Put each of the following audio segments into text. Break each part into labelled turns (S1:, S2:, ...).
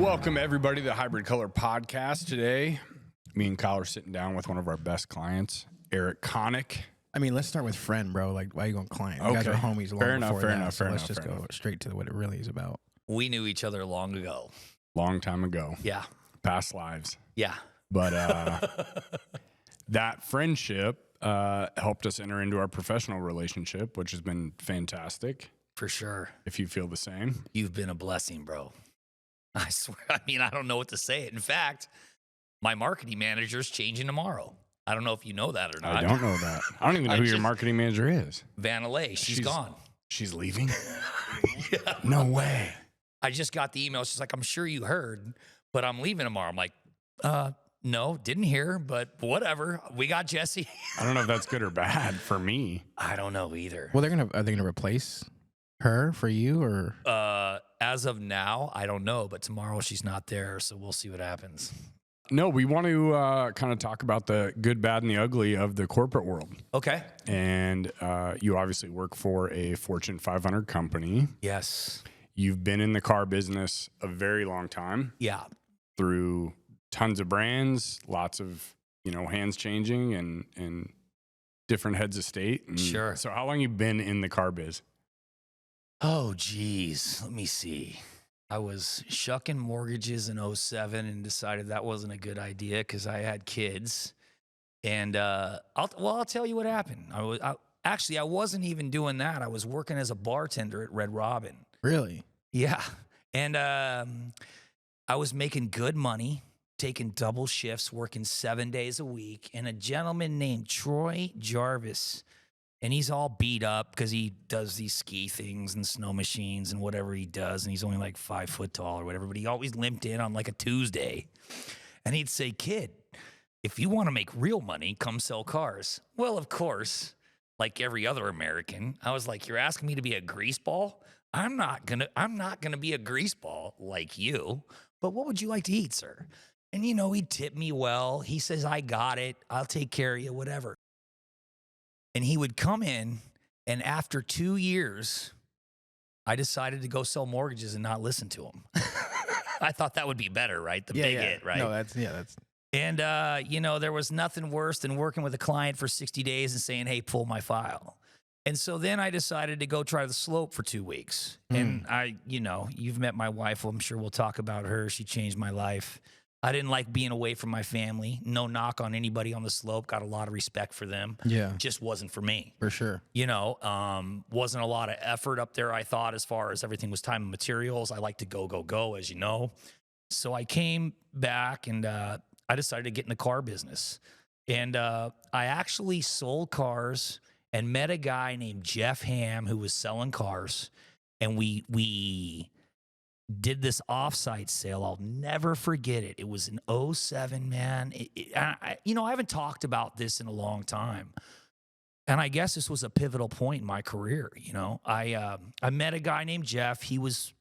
S1: Welcome, everybody, to the Hybrid Color Podcast. Today, me and Kyle are sitting down with one of our best clients, Eric Connick.
S2: I mean, let's start with friend, bro. Like, why are you going client? You guys are homies long
S1: Fair enough,
S2: before
S1: fair
S2: that,
S1: enough,
S2: so
S1: fair
S2: let's
S1: enough,
S2: just
S1: fair
S2: go
S1: enough.
S2: straight to what it really is about.
S3: We knew each other long ago.
S1: Long time ago.
S3: Yeah.
S1: Past lives.
S3: Yeah.
S1: But that friendship helped us enter into our professional relationship, which has been fantastic,
S3: For sure.
S1: if you feel the same.
S3: You've been a blessing, bro. I swear. I mean, I don't know what to say. In fact, my marketing manager's changing tomorrow. I don't know if you know that or not.
S1: I don't know that. I don't even know who your marketing manager is.
S3: Vanilla, she's gone.
S1: She's leaving?
S3: Yeah.
S1: No way.
S3: I just got the email. She's like, I'm sure you heard, but I'm leaving tomorrow. I'm like, no, didn't hear, but whatever. We got Jesse.
S1: I don't know if that's good or bad for me.
S3: I don't know either.
S2: Well, are they gonna replace her for you, or
S3: As of now, I don't know, but tomorrow she's not there, so we'll see what happens.
S1: No, we want to kind of talk about the good, bad, and the ugly of the corporate world.
S3: Okay.
S1: And you obviously work for a Fortune 500 company.
S3: Yes.
S1: You've been in the car business a very long time
S3: Yeah.
S1: through tons of brands, lots of, hands changing and different heads of state. And
S3: Sure.
S1: So how long you been in the car biz?
S3: Oh, geez. Let me see. I was shucking mortgages in 07 and decided that wasn't a good idea because I had kids. And I'll tell you what happened. I wasn't even doing that. I was working as a bartender at Red Robin.
S2: really?
S3: Yeah. And I was making good money, taking double shifts, working 7 days a week. And a gentleman named Troy Jarvis, and he's all beat up because he does these ski things and snow machines and whatever he does. And he's only like 5 foot tall or whatever, but he always limped in on like a Tuesday. And he'd say, kid, if you want to make real money, come sell cars. Well, of course, like every other American, I was like, you're asking me to be a greaseball? I'm not gonna be a greaseball like you, but what would you like to eat, sir? And he tipped me well. He says, I got it. I'll take care of you, whatever. And he would come in, and after 2 years, I decided to go sell mortgages and not listen to him. I thought that would be better, right? The big hit, right?
S2: No, that's.
S3: And, there was nothing worse than working with a client for 60 days and saying, hey, pull my file. And so then I decided to go try the slope for 2 weeks. And you've met my wife. I'm sure we'll talk about her. She changed my life. I didn't like being away from my family. No knock on anybody on the slope. Got a lot of respect for them.
S2: Yeah,
S3: Just wasn't for me.
S2: for sure.
S3: Wasn't a lot of effort up there, I thought, as far as everything was time and materials. I like to go, as you know. So I came back and I decided to get in the car business. And I actually sold cars and met a guy named Jeff Ham who was selling cars. And we did this offsite sale. I'll never forget it. It was in 07, man. I haven't talked about this in a long time. And I guess this was a pivotal point in my career. I met a guy named Jeff. He was,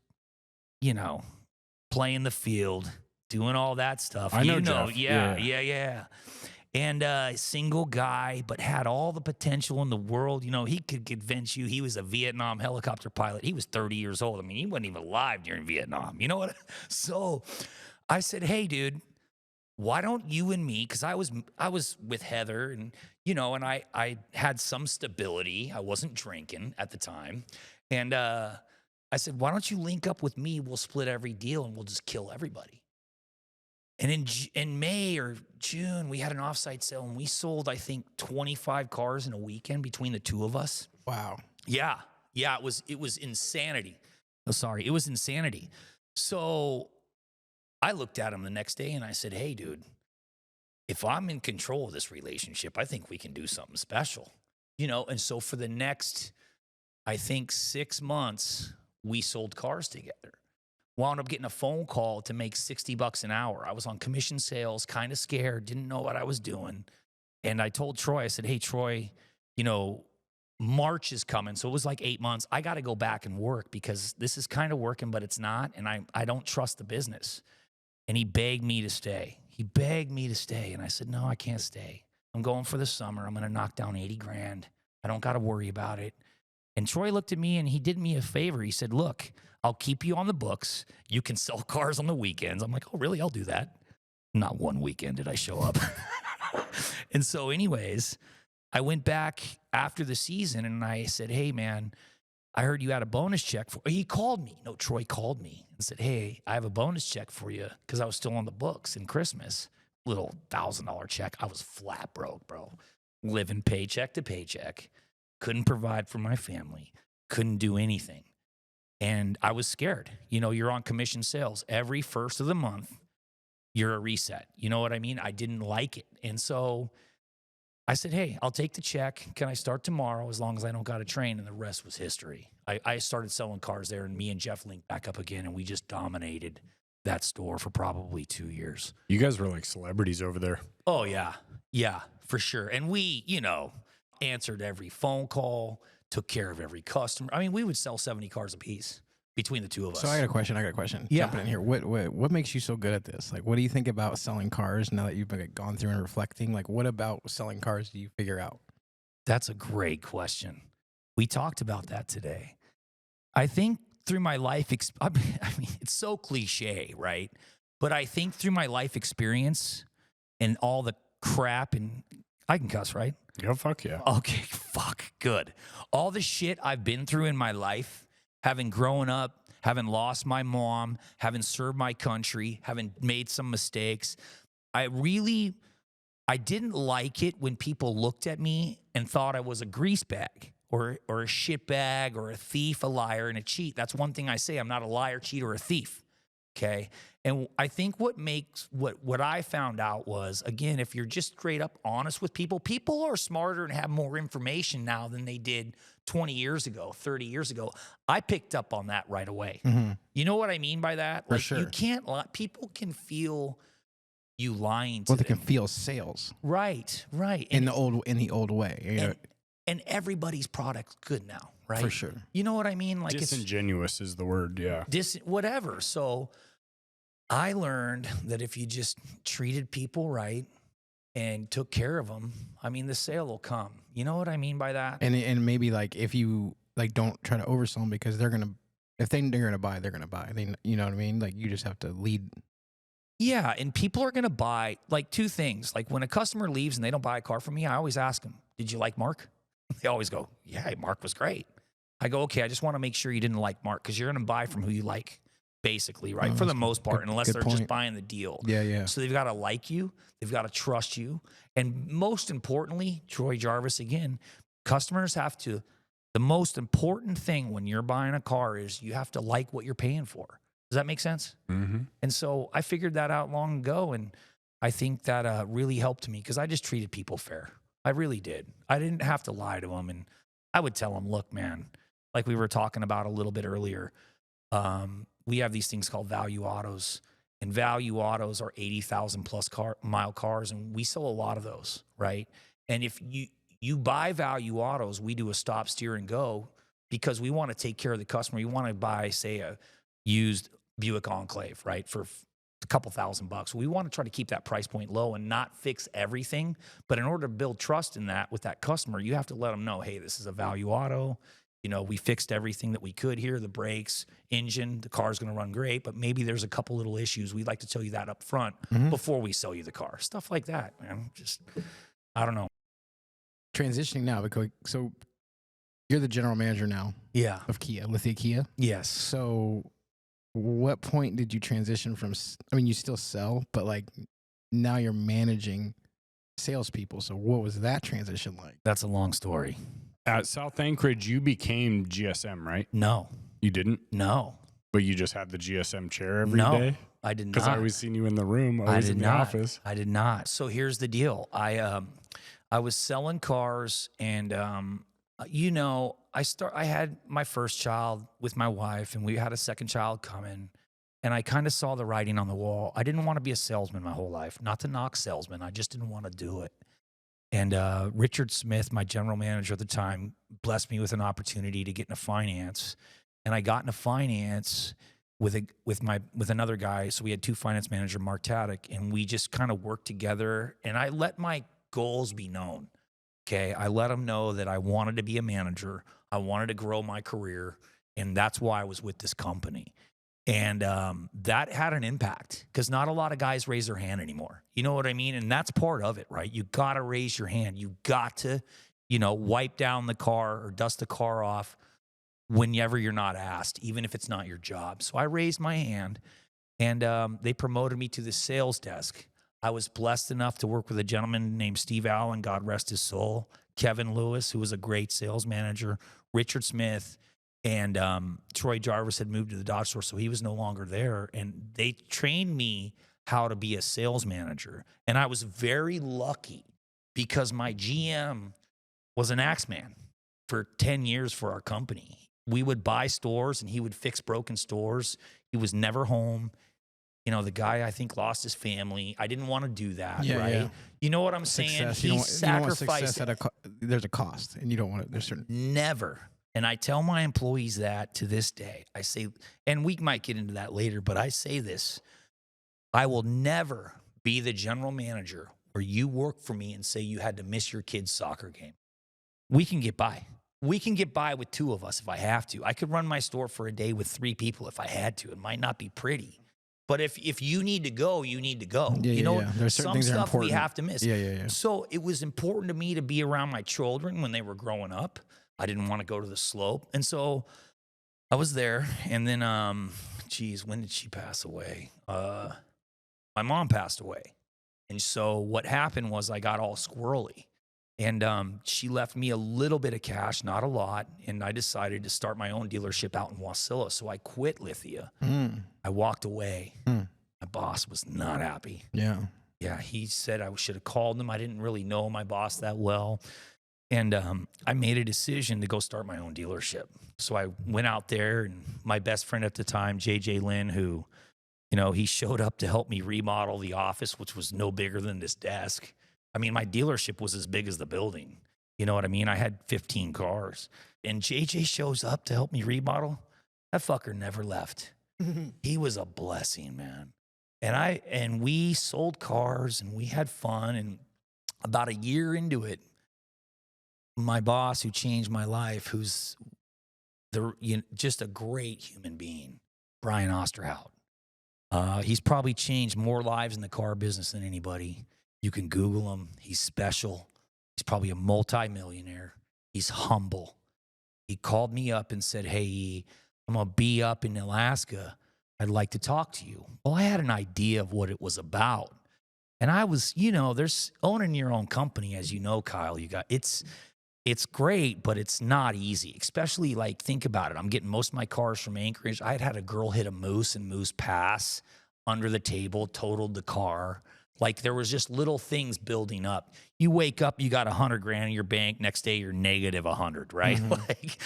S3: playing the field, doing all that stuff.
S1: I know Jeff.
S3: Yeah. And single guy, but had all the potential in the world. He could convince you he was a Vietnam helicopter pilot. He was 30 years old. I mean, he wasn't even alive during Vietnam. You know what? So I said, hey, dude, why don't you and me, because I was with Heather and, and I had some stability. I wasn't drinking at the time. And I said, why don't you link up with me? We'll split every deal and we'll just kill everybody. And in May or June, we had an offsite sale, and we sold, I think, 25 cars in a weekend between the two of us.
S2: Wow.
S3: Yeah, it was insanity. Oh, sorry, it was insanity. So I looked at him the next day, and I said, hey, dude, if I'm in control of this relationship, I think we can do something special. And so for the next, I think, 6 months, we sold cars together. Wound up getting a phone call to make $60 an hour. I was on commission sales, kind of scared, didn't know what I was doing. And I told Troy, I said, hey, Troy, March is coming. So it was like 8 months. I got to go back and work because this is kind of working, but it's not. And I don't trust the business. And he begged me to stay. And I said, no, I can't stay. I'm going for the summer. I'm going to knock down 80 grand. I don't got to worry about it. And Troy looked at me and he did me a favor. He said, look, I'll keep you on the books. You can sell cars on the weekends. I'm like, oh, really? I'll do that. Not one weekend did I show up. And so anyways, I went back after the season and I said, hey, man, I heard you had a bonus check for, he called me. No, Troy called me and said, hey, I have a bonus check for you because I was still on the books in Christmas. Little $1,000 check. I was flat broke, bro. Living paycheck to paycheck. Couldn't provide for my family. Couldn't do anything. And I was scared. You know, you're on commission sales. Every first of the month, you're a reset. You know what I mean? I didn't like it. And so I said, hey, I'll take the check. Can I start tomorrow as long as I don't got to train? And the rest was history. I started selling cars there, and me and Jeff linked back up again, and we just dominated that store for probably 2 years.
S1: You guys were like celebrities over there.
S3: Oh, yeah. Yeah, for sure. And we, you know, answered every phone call, took care of every customer. I mean, we would sell 70 cars a piece between the two of us.
S2: So I got a question.
S3: Yeah.
S2: Jumping in here. What makes you so good at this? Like, what do you think about selling cars now that you've gone through and reflecting? Like, what about selling cars do you figure out?
S3: That's a great question. We talked about that today. I think through my life, I mean, it's so cliche, right? But I think through my life experience and all the crap, and I can cuss, right?
S1: Yeah, fuck yeah.
S3: Okay, fuck, good. All the shit I've been through in my life, having grown up, having lost my mom, having served my country, having made some mistakes, I didn't like it when people looked at me and thought I was a grease bag or a shit bag or a thief, a liar, and a cheat. That's one thing I say. I'm not a liar, cheat, or a thief. Okay. And I think what I found out was, again, if you're just straight up honest with people, people are smarter and have more information now than they did 20 years ago, 30 years ago. I picked up on that right away.
S2: Mm-hmm.
S3: You know what I mean by that?
S2: For
S3: Like,
S2: sure.
S3: you can't lie. People can feel you lying to
S2: Well, they
S3: them.
S2: can feel sales.
S3: Right.
S2: In the old way. You know?
S3: And everybody's product's good now, right?
S2: For sure.
S3: You know what I mean? Like,
S1: Disingenuous is the word, yeah.
S3: whatever. So I learned that if you just treated people right and took care of them, I mean, the sale will come. You know what I mean by that?
S2: And maybe like if you like don't try to oversell them because they're gonna buy, they're gonna buy. You know what I mean? Like you just have to lead.
S3: Yeah, and people are gonna buy like two things. Like when a customer leaves and they don't buy a car from me, I always ask them, "Did you like Mark?" They always go, "Yeah, Mark was great." I go, "Okay, I just want to make sure you didn't like Mark because you're gonna buy from who you like." Basically, right? For the most part, unless they're just buying the deal.
S2: Yeah.
S3: So they've got to like you. They've got to trust you. And most importantly, Troy Jarvis, again, customers have to, the most important thing when you're buying a car is you have to like what you're paying for. Does that make sense?
S1: Mm-hmm.
S3: And so I figured that out long ago. And I think that really helped me because I just treated people fair. I really did. I didn't have to lie to them. And I would tell them, look, man, like we were talking about a little bit earlier, we have these things called value autos, and value autos are 80,000 plus mile cars, and we sell a lot of those, right? And if you buy value autos, we do a stop, steer, and go because we want to take care of the customer. You want to buy, say, a used Buick Enclave, right, for a couple $1,000. We want to try to keep that price point low and not fix everything. But in order to build trust in that with that customer, you have to let them know, hey, this is a value auto. You know, we fixed everything that we could here, the brakes, engine, the car's going to run great, but maybe there's a couple little issues. We'd like to tell you that up front before we sell you the car. Stuff like that, man. Just, I don't know.
S2: Transitioning now, because so you're the general manager now
S3: Yeah.
S2: of Kia, Lithia Kia.
S3: Yes.
S2: So what point did you transition from, I mean, you still sell, but like now you're managing salespeople. So what was that transition like?
S3: That's a long story.
S1: At South Anchorage, you became GSM, right?
S3: No.
S1: You didn't?
S3: No.
S1: But you just had the GSM chair every day?
S3: I did not.
S1: Because I always seen you in the room, always in the office.
S3: I did not. So here's the deal. I was selling cars, and you know, I had my first child with my wife, and we had a second child coming, and I kind of saw the writing on the wall. I didn't want to be a salesman my whole life. Not to knock salesmen. I just didn't want to do it. And Richard Smith, my general manager at the time, blessed me with an opportunity to get into finance. And I got into finance with another guy. So we had two finance manager, Mark Taddick, and we just kind of worked together. And I let my goals be known. Okay, I let them know that I wanted to be a manager. I wanted to grow my career, and that's why I was with this company. And that had an impact because not a lot of guys raise their hand anymore. You know what I mean? And that's part of it, right? You got to raise your hand. You got to, wipe down the car or dust the car off whenever you're not asked, even if it's not your job. So I raised my hand, and they promoted me to the sales desk. I was blessed enough to work with a gentleman named Steve Allen, God rest his soul, Kevin Lewis, who was a great sales manager, Richard Smith, and Troy Jarvis had moved to the Dodge store, so he was no longer there. And they trained me how to be a sales manager. And I was very lucky because my GM was an axeman for 10 years for our company. We would buy stores, and he would fix broken stores. He was never home. The guy, I think, lost his family. I didn't want to do that, right? Yeah. You know what I'm saying?
S2: Success.
S3: He sacrificed.
S2: There's a cost, and you don't want it. There's certain.
S3: Never. And I tell my employees that to this day. I say, and we might get into that later, but I say this: I will never be the general manager where you work for me and say you had to miss your kid's soccer game. We can get by. We can get by with 2 of us if I have to. I could run my store for a day with 3 people if I had to. It might not be pretty. But if you need to go, you need to go.
S2: Yeah. There's certain
S3: some
S2: things
S3: stuff
S2: that are important.
S3: we have to miss.
S2: Yeah.
S3: So it was important to me to be around my children when they were growing up. I didn't want to go to the slope. And so I was there. And then, when did she pass away? My mom passed away. And so what happened was I got all squirrely. And she left me a little bit of cash, not a lot. And I decided to start my own dealership out in Wasilla. So I quit Lithia. I walked away. My boss was not happy. Yeah, he said I should have called him. I didn't really know my boss that well. And I made a decision to go start my own dealership. So I went out there, and my best friend at the time, JJ Lynn, who, he showed up to help me remodel the office, which was no bigger than this desk. I mean, my dealership was as big as the building. You know what I mean? I had 15 cars. And JJ shows up to help me remodel. That fucker never left. He was a blessing, man. And we sold cars, and we had fun. And about a year into it, my boss, who changed my life, who's just a great human being, Brian Osterhout. He's probably changed more lives in the car business than anybody. You can Google him. He's special. He's probably a multimillionaire. He's humble. He called me up and said, "Hey, I'm going to be up in Alaska. I'd like to talk to you." Well, I had an idea of what it was about. And I was, there's owning your own company, as you know, Kyle, it's great, but it's not easy. Especially, think about it. I'm getting most of my cars from Anchorage. I had a girl hit a moose in Moose Pass under the table, totaled the car. There was just little things building up. You wake up, you got $100,000 in your bank. Next day, you're negative 100, right?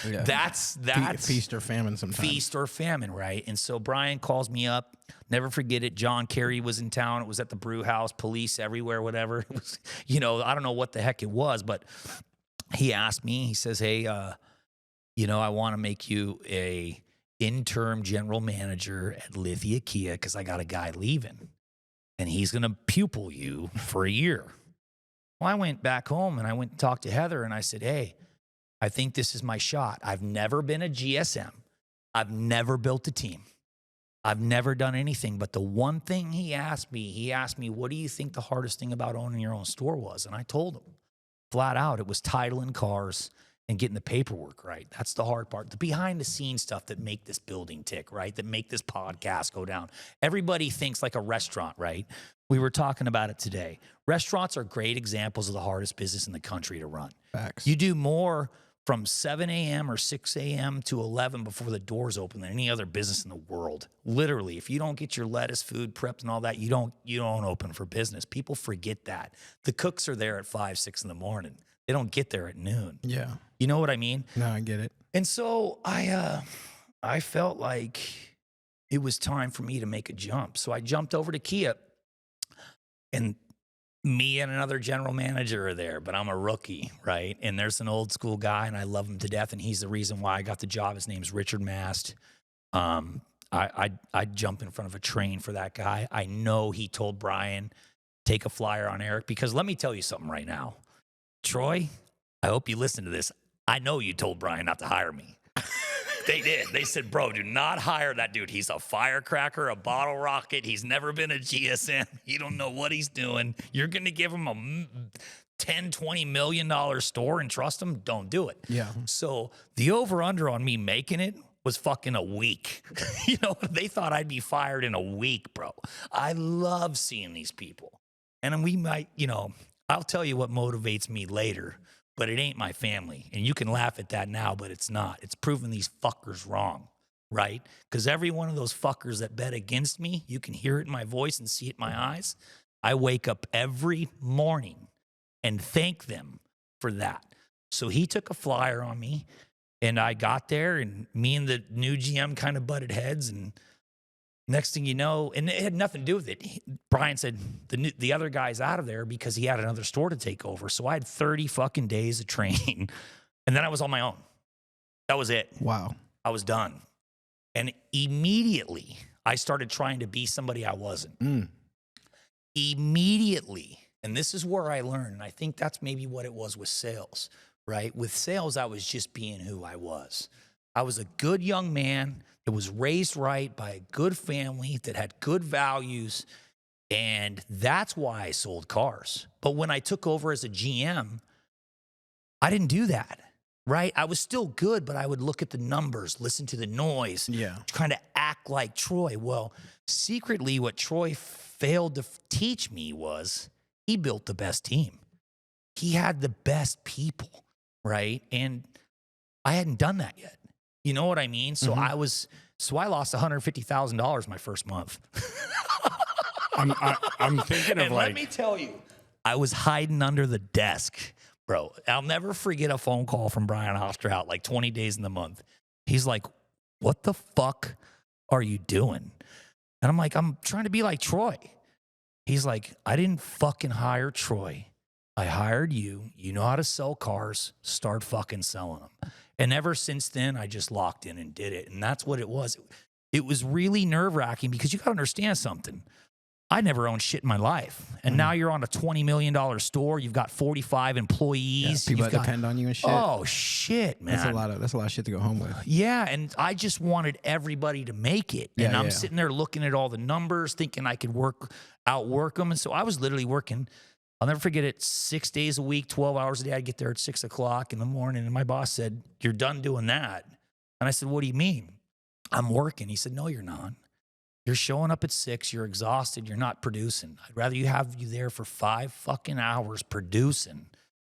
S3: That's
S2: feast or famine sometimes.
S3: Feast or famine, right? And so Brian calls me up. Never forget it. John Kerry was in town. It was at the brew house, police everywhere, whatever. It was, I don't know what the heck it was, but he asked me. He says, "Hey, I want to make you a interim general manager at Lithia Kia because I got a guy leaving. And he's going to pupil you for a year." Well, I went back home and I went and talked to Heather, and I said, "Hey, I think this is my shot. I've never been a GSM. I've never built a team. I've never done anything." But the one thing he asked me, "What do you think the hardest thing about owning your own store was?" And I told him flat out, it was titling cars and getting the paperwork right. That's the hard part. The behind the scenes stuff that make this building tick, right? That make this podcast go down. Everybody thinks like a restaurant, right? We were talking about it today. Restaurants are great examples of the hardest business in the country to run.
S2: Facts.
S3: You do more from 7 a.m. or 6 a.m. to 11 before the doors open than any other business in the world. Literally, if you don't get your lettuce, food prepped and all that, you don't open for business. People forget that. The cooks are there at 5, 6 in the morning. They don't get there at noon.
S2: Yeah.
S3: You know what I mean?
S2: No, I get it.
S3: And so I felt like it was time for me to make a jump. So I jumped over to Kia, and me and another general manager are there, but I'm a rookie, right? And there's an old school guy, and I love him to death, and he's the reason why I got the job. His name's Richard Mast. I'd jump in front of a train for that guy. I know he told Brian, take a flyer on Eric, because let me tell you something right now. Troy, I hope you listen to this. I know you told Brian not to hire me. They did. They said, bro, do not hire that dude. He's a firecracker, a bottle rocket. He's never been a GSM. He don't know what he's doing. You're going to give him a $10-20 million store and trust him? Don't do it.
S2: Yeah.
S3: So the over-under on me making it was fucking a week. You know, they thought I'd be fired in a week, bro. I love seeing these people. And we might, you know, I'll tell you what motivates me later, but it ain't my family. And you can laugh at that now, but it's not. It's proving these fuckers wrong, right? Because every one of those fuckers that bet against me, you can hear it in my voice and see it in my eyes. I wake up every morning and thank them for that. So he took a flyer on me, and I got there, and me and the new GM kind of butted heads, and next thing you know, and it had nothing to do with it. Brian said the other guy's out of there because he had another store to take over. So I had 30 fucking days of training, and then I was on my own. That was it.
S2: Wow.
S3: I was done. And immediately, I started trying to be somebody I wasn't. Immediately. And this is where I learned, and I think that's maybe what it was with sales, right? With sales, I was just being who I was. I was a good young man that was raised right by a good family that had good values, and that's why I sold cars. But when I took over as a GM, I didn't do that, right? I was still good, but I would look at the numbers, listen to the noise, kind of act like Troy. Well, secretly, what Troy failed to teach me was he built the best team. He had the best people, right? And I hadn't done that yet. You know what I mean? So I lost $150,000 my first month.
S1: I'm thinking of
S3: and let me tell you, I was hiding under the desk, bro. I'll never forget a phone call from Brian Osterhout, like 20 days in the month. He's like, what the fuck are you doing? And I'm like, I'm trying to be like Troy. He's like, I didn't fucking hire Troy. I hired you. You know how to sell cars. Start fucking selling them. And ever since then, I just locked in and did it. And that's what it was. It was really nerve-wracking because you got to understand something. I never owned shit in my life. And now you're on a $20 million store. You've got 45 employees.
S2: People that depend on you and shit.
S3: Oh, shit, man.
S2: That's a lot of shit to go home with.
S3: Yeah, and I just wanted everybody to make it. And I'm sitting there looking at all the numbers, thinking I could outwork them. And so I was literally working, I'll never forget it, 6 days a week, 12 hours a day. I'd get there at 6 o'clock in the morning, and my boss said, you're done doing that. And I said, what do you mean? I'm working. He said, no, you're not. You're showing up at 6, you're exhausted, you're not producing. I'd rather have you there for 5 fucking hours producing,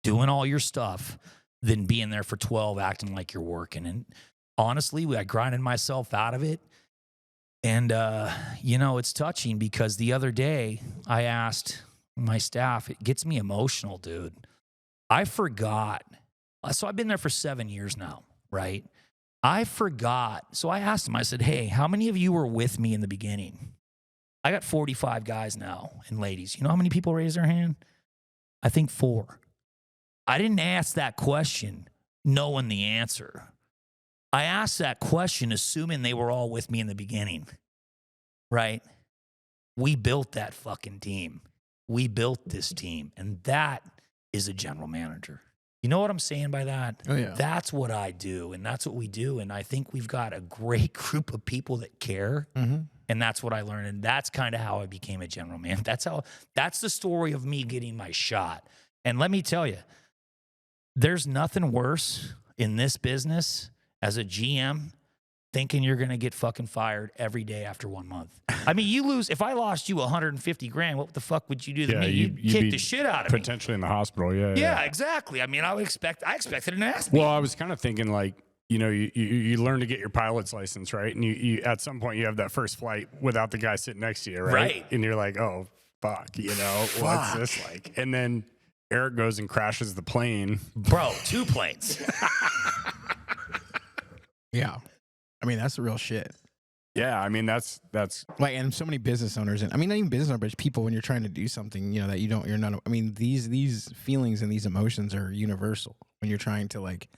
S3: doing all your stuff, than being there for 12 acting like you're working. And honestly, I grinded myself out of it. And, you know, it's touching because the other day I asked my staff, it gets me emotional, dude. I forgot. So I've been there for 7 years now, right? I forgot. So I asked him, I said, hey, how many of you were with me in the beginning? I got 45 guys now and ladies. You know how many people raised their hand? I think 4. I didn't ask that question knowing the answer. I asked that question assuming they were all with me in the beginning, right? We built that fucking team. We built this team, and that is a general manager. You know what I'm saying by that?
S2: Oh, yeah. That's
S3: what I do, and that's what we do. And I think we've got a great group of people that care, and that's what I learned. And that's kind of how I became a general man. That's the story of me getting my shot. And let me tell you, there's nothing worse in this business as a GM thinking you're going to get fucking fired every day after 1 month. I mean, you lose. If I lost you $150,000, what the fuck would you do to me? You'd kick the shit out of me.
S1: Potentially in the hospital.
S3: Yeah, exactly. I mean, I expected an ass beat.
S1: Well, I was kind of thinking like, you know, you learn to get your pilot's license, right? And you at some point you have that first flight without the guy sitting next to you, right?
S3: Right.
S1: And you're like, oh, fuck, you know, what's this like? And then Eric goes and crashes the plane.
S3: Bro, 2 planes.
S2: Yeah. I mean, that's the real shit.
S1: Yeah, I mean that's
S2: like, and so many business owners, and I mean not even business owners, but people when you're trying to do something, you know, that you're not. I mean, these feelings and these emotions are universal when you're trying to like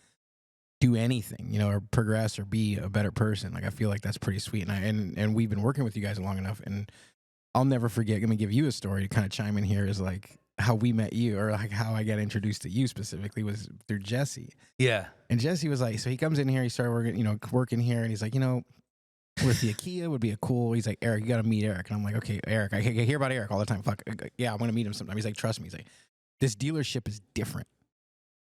S2: do anything, you know, or progress or be a better person. Like I feel like that's pretty sweet, and we've been working with you guys long enough, and I'll never forget. Let me give you a story to kind of chime in here. Is like how we met you, or like how I got introduced to you specifically, was through Jesse.
S3: Yeah.
S2: And Jesse was like, so he comes in here, he started working here, and he's like, Lithia Kia would be a cool. He's like, Eric, you got to meet Eric. And I'm like, okay, Eric. I hear about Eric all the time. Fuck, yeah, I'm gonna meet him sometime. He's like, trust me. He's like, this dealership is different.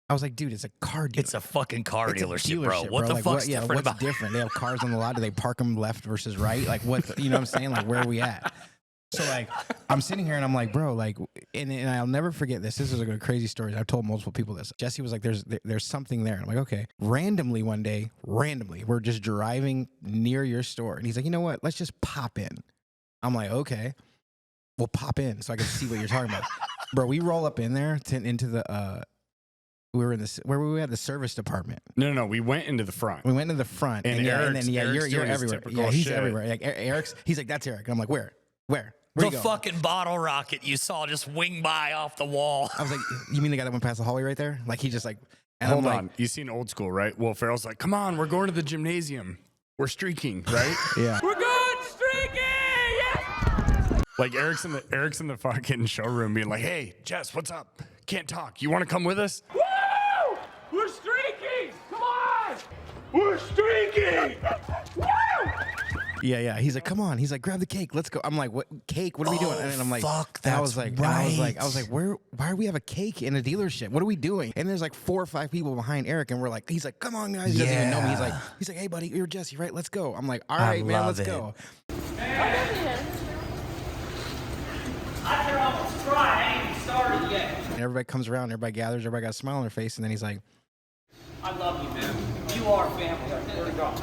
S2: I was like, dude, it's a car dealership.
S3: It's a fucking car
S2: It's a
S3: dealership, bro. What the
S2: like,
S3: fuck's different
S2: what's
S3: about
S2: different? They have cars on the lot. Do they park them left versus right? Like what? You know what I'm saying? Like where are we at? So like I'm sitting here and I'm like, bro, like, and I'll never forget this. This is a crazy story. I've told multiple people this. Jesse was like, there's something there. I'm like, okay. Randomly one day, we're just driving near your store, and he's like, you know what? Let's just pop in. I'm like, okay, we'll pop in so I can see what you're talking about, bro. We roll up in there into the we were in this where we had the service department.
S1: No. We went into the front.
S2: We went into the front, and
S1: Eric's
S2: you're
S1: doing his
S2: everywhere.
S1: typical
S2: Yeah, he's
S1: shit.
S2: everywhere. Like Eric's, he's like, that's Eric. And I'm like, where?
S3: the
S2: you go?
S3: fucking bottle rocket you saw just wing by off the wall.
S2: I was like, you mean the guy that went past the hallway right there? Like he just like, and
S1: Hold
S2: I'm
S1: on.
S2: like,
S1: You seen Old School, right? Will Ferrell's like, come on, we're going to the gymnasium. We're streaking, right?
S2: yeah.
S3: We're going streaking! Yeah!
S1: Like Eric's in the fucking showroom being like, hey, Jess, what's up? Can't talk. You want to come with us?
S4: Woo! We're streaking! Come on! We're streaking! Woo!
S2: Yeah. He's like, come on. He's like, grab the cake. Let's go. I'm like, what cake? What are we doing? And I'm like,
S3: fuck,
S2: and I
S3: that's
S2: was like,
S3: right.
S2: I was like, why do we have a cake in a dealership? What are we doing? And there's like 4 or 5 people behind Eric, and we're like, he's like, come on, guys. He doesn't even know me. He's like, hey, buddy, you're Jesse, right? Let's go. I'm like, all right, man,
S3: love
S2: let's
S3: it.
S2: go.
S4: I can almost try. I ain't even started yet.
S2: And everybody comes around, everybody gathers, everybody got a smile on their face, and then he's like,
S4: I love you, man. You are family. I swear to God.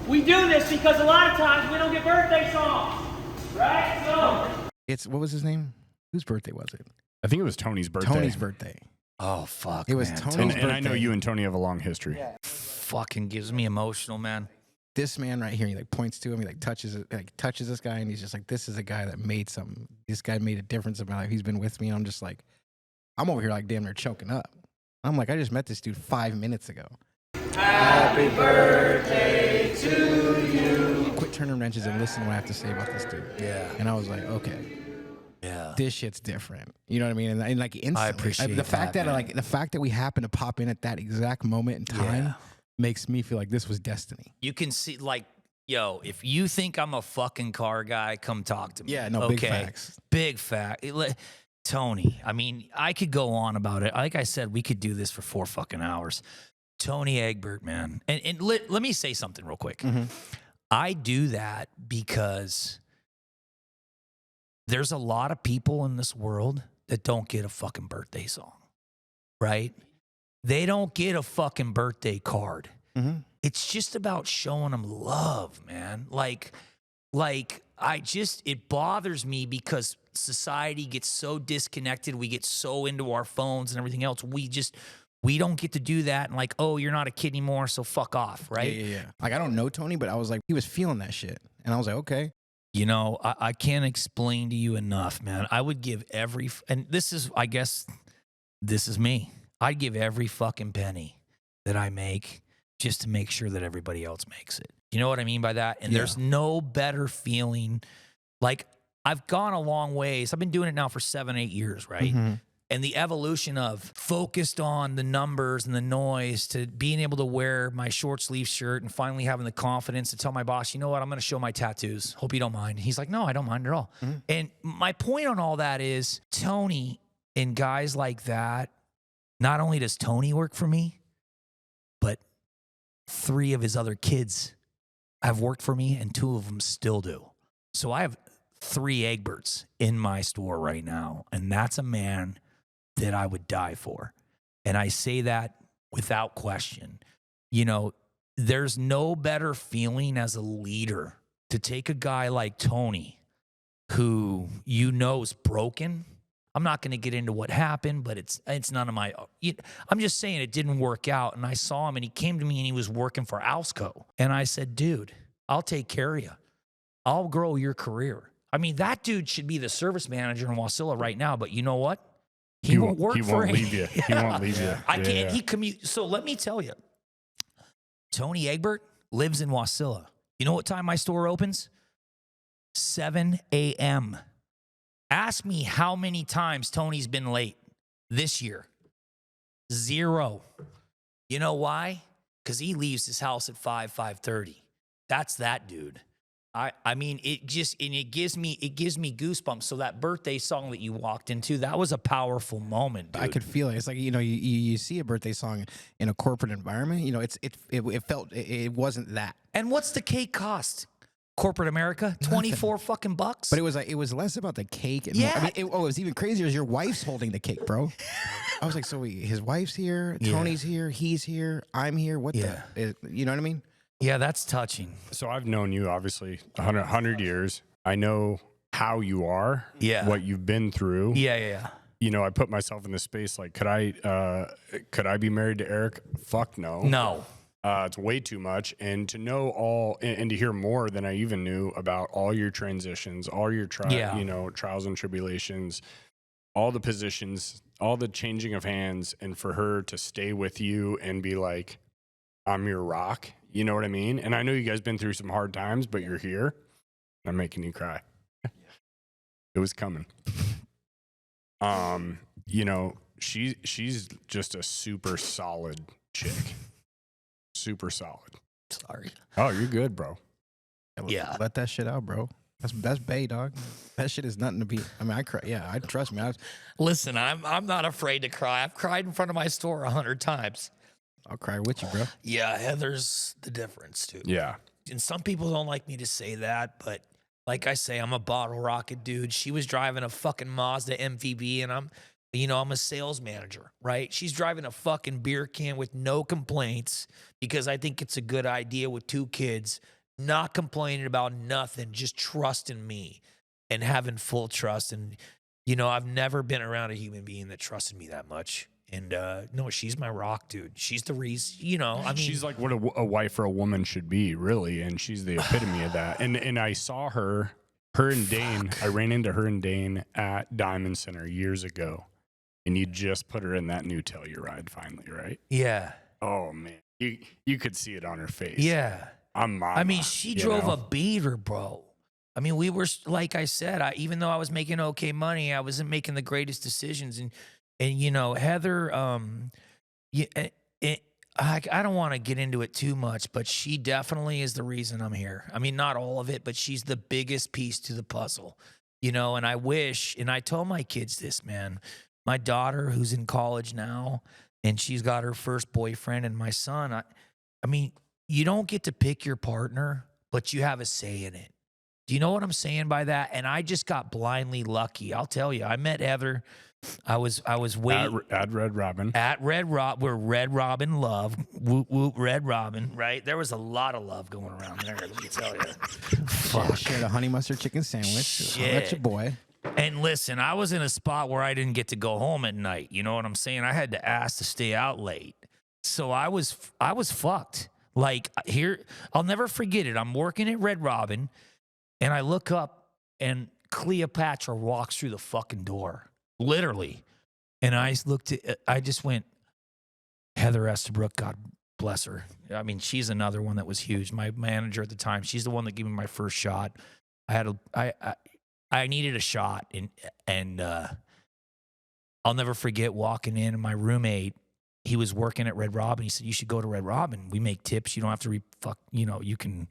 S4: We do this because a lot of times we don't get birthday songs, right? So.
S2: what was his name? Whose birthday was it?
S1: I think it was Tony's birthday.
S2: Tony's birthday.
S3: Oh, fuck,
S2: It was
S3: man.
S2: Tony's
S1: And I know
S2: birthday.
S1: you and Tony have a long history.
S3: Fucking gives me emotional, man.
S2: This man right here, he like points to him, he like touches this guy, and he's just like, this is a guy that made something. This guy made a difference in my life. He's been with me, and I'm just like, I'm over here like damn near choking up. I'm like, I just met this dude 5 minutes ago.
S4: Happy birthday to you.
S2: Quit turning wrenches and listen to what I have to say about this dude.
S3: Yeah.
S2: And I was like, okay,
S3: Yeah.
S2: this shit's different. You know what I mean? And like instantly,
S3: appreciate
S2: the fact
S3: that,
S2: that
S3: man.
S2: like the fact that we happen to pop in at that exact moment in time
S3: Yeah.
S2: makes me feel like this was destiny.
S3: You can see, like, yo, if you think I'm a fucking car guy, come talk to me.
S2: Yeah, no,
S3: okay?
S2: big facts.
S3: Big fact. Tony, I mean, I could go on about it. Like I said, we could do this for 4 fucking hours. Tony Egbert, man. And let me say something real quick.
S2: Mhm.
S3: I do that because there's a lot of people in this world that don't get a fucking birthday song, right? They don't get a fucking birthday card.
S2: Mm-hmm.
S3: It's just about showing them love, man. Like it bothers me because society gets so disconnected. We get so into our phones and everything else. We don't get to do that. And like, oh, you're not a kid anymore, so fuck off, right?
S2: Yeah. Like, I don't know Tony, but I was like, he was feeling that shit. And I was like, okay.
S3: You know, I can't explain to you enough, man. I would give and this is, I guess, this is me. I'd give every fucking penny that I make just to make sure that everybody else makes it. You know what I mean by that? And there's no better feeling. Like, I've gone a long ways. I've been doing it now for 7-8 years, right?
S2: Mm-hmm.
S3: And the evolution of focused on the numbers and the noise to being able to wear my short sleeve shirt and finally having the confidence to tell my boss, you know what, I'm going to show my tattoos. Hope you don't mind. He's like, no, I don't mind at all.
S2: Mm-hmm.
S3: And my point on all that is Tony and guys like that, not only does Tony work for me, but 3 of his other kids have worked for me and 2 of them still do. So I have 3 Egberts in my store right now. And that's a man that I would die for. And I say that without question. You know, there's no better feeling as a leader to take a guy like Tony, who you know is broken. I'm not going to get into what happened, but it's none of my, I'm just saying it didn't work out. And I saw him and he came to me and he was working for Alsco. And I said, dude, I'll take care of you. I'll grow your career. I mean, that dude should be the service manager in Wasilla right now, but you know what? He won't work
S1: He
S3: for
S1: won't
S3: him.
S1: leave you. He won't leave you.
S3: I can't. He commute. So let me tell you, Tony Egbert lives in Wasilla. You know what time my store opens? 7 a.m. Ask me how many times Tony's been late this year. 0. You know why? Because he leaves his house at 5:30. That's that dude. I mean, it gives me goosebumps. So that birthday song that you walked into, that was a powerful moment, dude.
S2: I could feel it. It's like, you see a birthday song in a corporate environment, it wasn't that.
S3: And what's the cake cost? Corporate America, 24 fucking bucks.
S2: But it was less about the cake. And
S3: Yeah.
S2: more, it was even crazier. Is your wife's holding the cake, bro? I was like, so his wife's here, Tony's here, he's here, I'm here. What the? You know what I mean?
S3: Yeah, that's touching.
S1: So I've known you obviously 100 years. I know how you are, what you've been through.
S3: Yeah.
S1: I put myself in this space. Like, could I be married to Eric? Fuck no.
S3: No.
S1: It's way too much. And to know all and to hear more than I even knew about all your transitions, all your trials and tribulations, all the positions, all the changing of hands, and for her to stay with you and be like, I'm your rock. You know what I mean? And I know you guys been through some hard times, but you're here. I'm making you cry. It was coming. She's just a super solid chick. Super solid.
S3: Sorry.
S1: Oh, you're good, bro.
S3: Yeah.
S2: Let that shit out, bro. That's bae, dog. That shit is nothing to be. I mean, I cry. Yeah, trust me.
S3: Listen, I'm not afraid to cry. I've cried in front of my store 100 times.
S2: I'll cry with you, bro.
S3: Yeah, Heather's the difference, dude.
S1: Yeah.
S3: And some people don't like me to say that, but like I say, I'm a bottle rocket dude. She was driving a fucking Mazda MVB, and I'm a sales manager, right? She's driving a fucking beer can with no complaints because I think it's a good idea with 2 kids, not complaining about nothing, just trusting me and having full trust. And, I've never been around a human being that trusted me that much. And no, she's my rock, dude. She's the reason,
S1: she's like what a wife or a woman should be, really, and she's the epitome of that. And I saw her and Dane. I ran into her and Dane at Diamond Center years ago, and you just put her in that new Telluride finally, right?
S3: Yeah.
S1: Oh man, you could see it on her face.
S3: Yeah.
S1: I'm mama.
S3: I mean, she drove a beater, bro. I mean, we were, like I said, even though I was making okay money, I wasn't making the greatest decisions. And Heather, I don't want to get into it too much, but she definitely is the reason I'm here. I mean, not all of it, but she's the biggest piece to the puzzle, and I wish, and I told my kids this, man, my daughter who's in college now, and she's got her first boyfriend, and my son, I mean, you don't get to pick your partner, but you have a say in it. Do you know what I'm saying by that? And I just got blindly lucky. I'll tell you, I met Heather. I was waiting
S1: at Red Robin.
S3: We're Red Robin love. Whoop whoop Red Robin, right? There was a lot of love going around there, let me tell you.
S2: Fuck. Shared a honey mustard chicken sandwich.
S3: Shit.
S2: That's your boy.
S3: And listen, I was in a spot where I didn't get to go home at night. You know what I'm saying? I had to ask to stay out late. So I was fucked. Like here, I'll never forget it. I'm working at Red Robin, and I look up, and Cleopatra walks through the fucking door. Literally. And I just went, Heather Estabrook, God bless her. I mean, she's another one that was huge. My manager at the time, she's the one that gave me my first shot. I needed a shot, and I'll never forget walking in, and my roommate, he was working at Red Robin. He said, you should go to Red Robin. We make tips. You don't have to you can,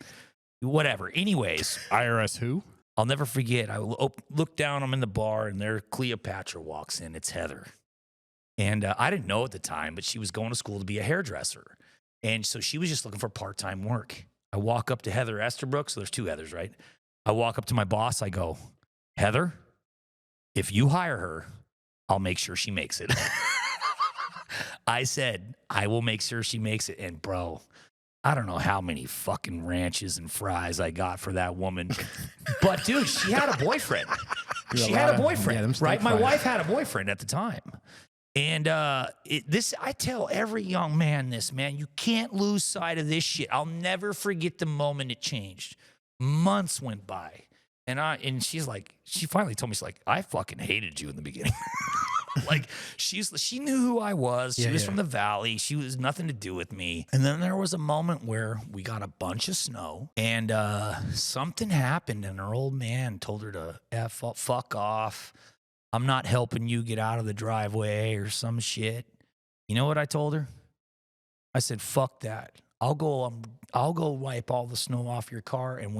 S3: whatever. Anyways.
S1: IRS who?
S3: I'll never forget. I look down. I'm in the bar, and there Cleopatra walks in. It's Heather. And I didn't know at the time, but she was going to school to be a hairdresser. And so she was just looking for part-time work. I walk up to Heather Estabrook. So there's 2 Heathers, right? I walk up to my boss. I go, Heather, if you hire her, I'll make sure she makes it. I said, I will make sure she makes it. And bro, I don't know how many fucking ranches and fries I got for that woman. But dude, she had a boyfriend. She had a boyfriend, right? My wife had a boyfriend at the time. And I tell every young man this, man, you can't lose sight of this shit. I'll never forget the moment it changed. Months went by. And she's like, she finally told me, she's like, I fucking hated you in the beginning. Like she knew who I was. She was from the valley. She was nothing to do with me. And then there was a moment where we got a bunch of snow and something happened and her old man told her to fuck off. I'm not helping you get out of the driveway or some shit. You know what I told her? I said, fuck that. I'll go wipe all the snow off your car. And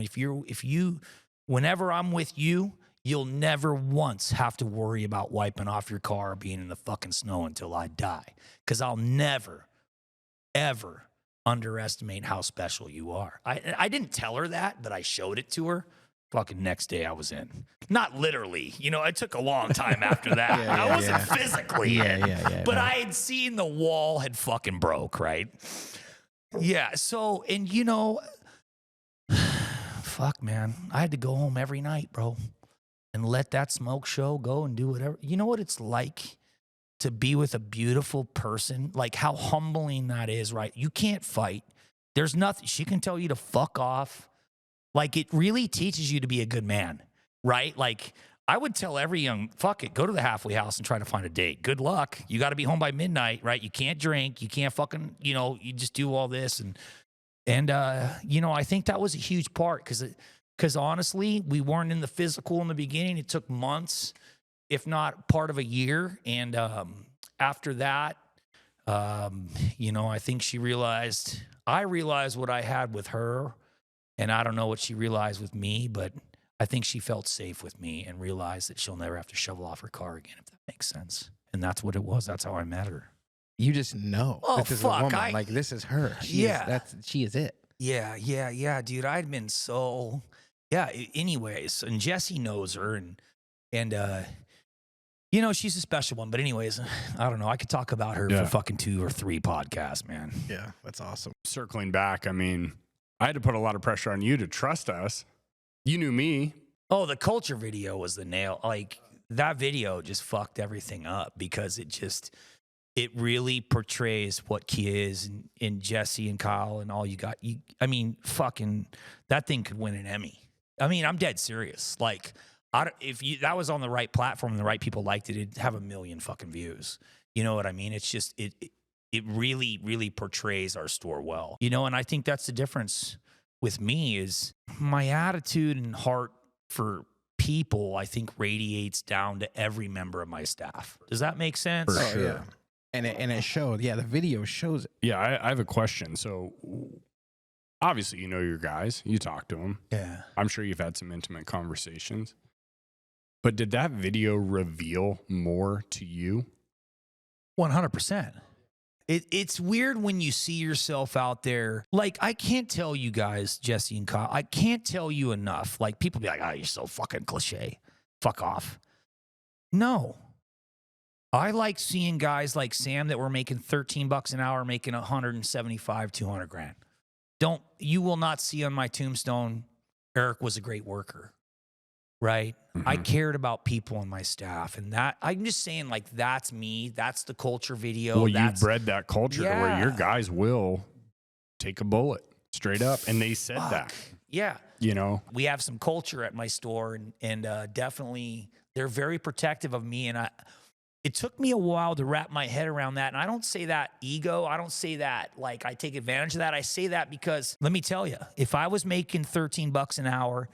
S3: whenever I'm with you, you'll never once have to worry about wiping off your car or being in the fucking snow until I die. Because I'll never, ever underestimate how special you are. I didn't tell her that, but I showed it to her. Fucking next day I was in. Not literally. You know, it took a long time after that. I wasn't physically in. But I had seen the wall had fucking broke, right? Yeah, so, and you know, fuck, man. I had to go home every night, bro, and let that smoke show go and do whatever. You know what it's like to be with a beautiful person? Like how humbling that is, right? You can't fight. There's nothing. She can tell you to fuck off. Like, it really teaches you to be a good man, right? Like, I would tell every young, fuck it, go to the halfway house and try to find a date. Good luck. You got to be home by midnight, right? You can't drink. You can't fucking, you know, you just do all this. And you know, I think that was a huge part because honestly, we weren't in the physical in the beginning. It took months, if not part of a year. And after that, you know, I think I realized what I had with her. And I don't know what she realized with me, but I think she felt safe with me and realized that she'll never have to shovel off her car again, if that makes sense. And that's what it was. That's how I met her.
S2: You just know.
S3: Oh,
S2: this is a woman. Like, this is her. She is it.
S3: Yeah, dude. I'd been so, anyways. And Jesse knows her and you know, she's a special one. But anyways, I don't know. I could talk about her for fucking 2 or 3 podcasts, man.
S2: Yeah, that's awesome.
S1: Circling back, I mean, I had to put a lot of pressure on you to trust us. You knew me.
S3: Oh, the culture video was the nail. Like, that video just fucked everything up because it really portrays what Kia is and Jesse and Kyle and all you got. I mean, fucking, that thing could win an Emmy. I mean, I'm dead serious. Like, if that was on the right platform and the right people liked it, it'd have 1 million fucking views. You know what I mean? It's just, it really, really portrays our store well. You know, and I think that's the difference with me is my attitude and heart for people, I think, radiates down to every member of my staff. Does that make sense?
S1: For sure.
S2: Yeah. And it showed. Yeah, the video shows it.
S1: Yeah, I have a question. So obviously you know your guys. You talk to them.
S3: Yeah.
S1: I'm sure you've had some intimate conversations. But did that video reveal more to you?
S3: 100%. It's weird when you see yourself out there. Like, I can't tell you guys, Jesse and Kyle, I can't tell you enough. Like, people be like, oh, you're so fucking cliche. Fuck off. No. I like seeing guys like Sam that were making $13 an hour, making 175, 200 grand. You will not see on my tombstone, Eric was a great worker. Right? Mm-hmm. I cared about people on my staff. And that, I'm just saying, like, that's me. That's the culture video.
S1: Well, you've bred that culture to where your guys will take a bullet straight up. And they said that.
S3: Yeah.
S1: You know?
S3: We have some culture at my store and definitely they're very protective of me. And it took me a while to wrap my head around that. And I don't say that ego. I don't say that like I take advantage of that. I say that because, let me tell you, if I was making $13 an hour,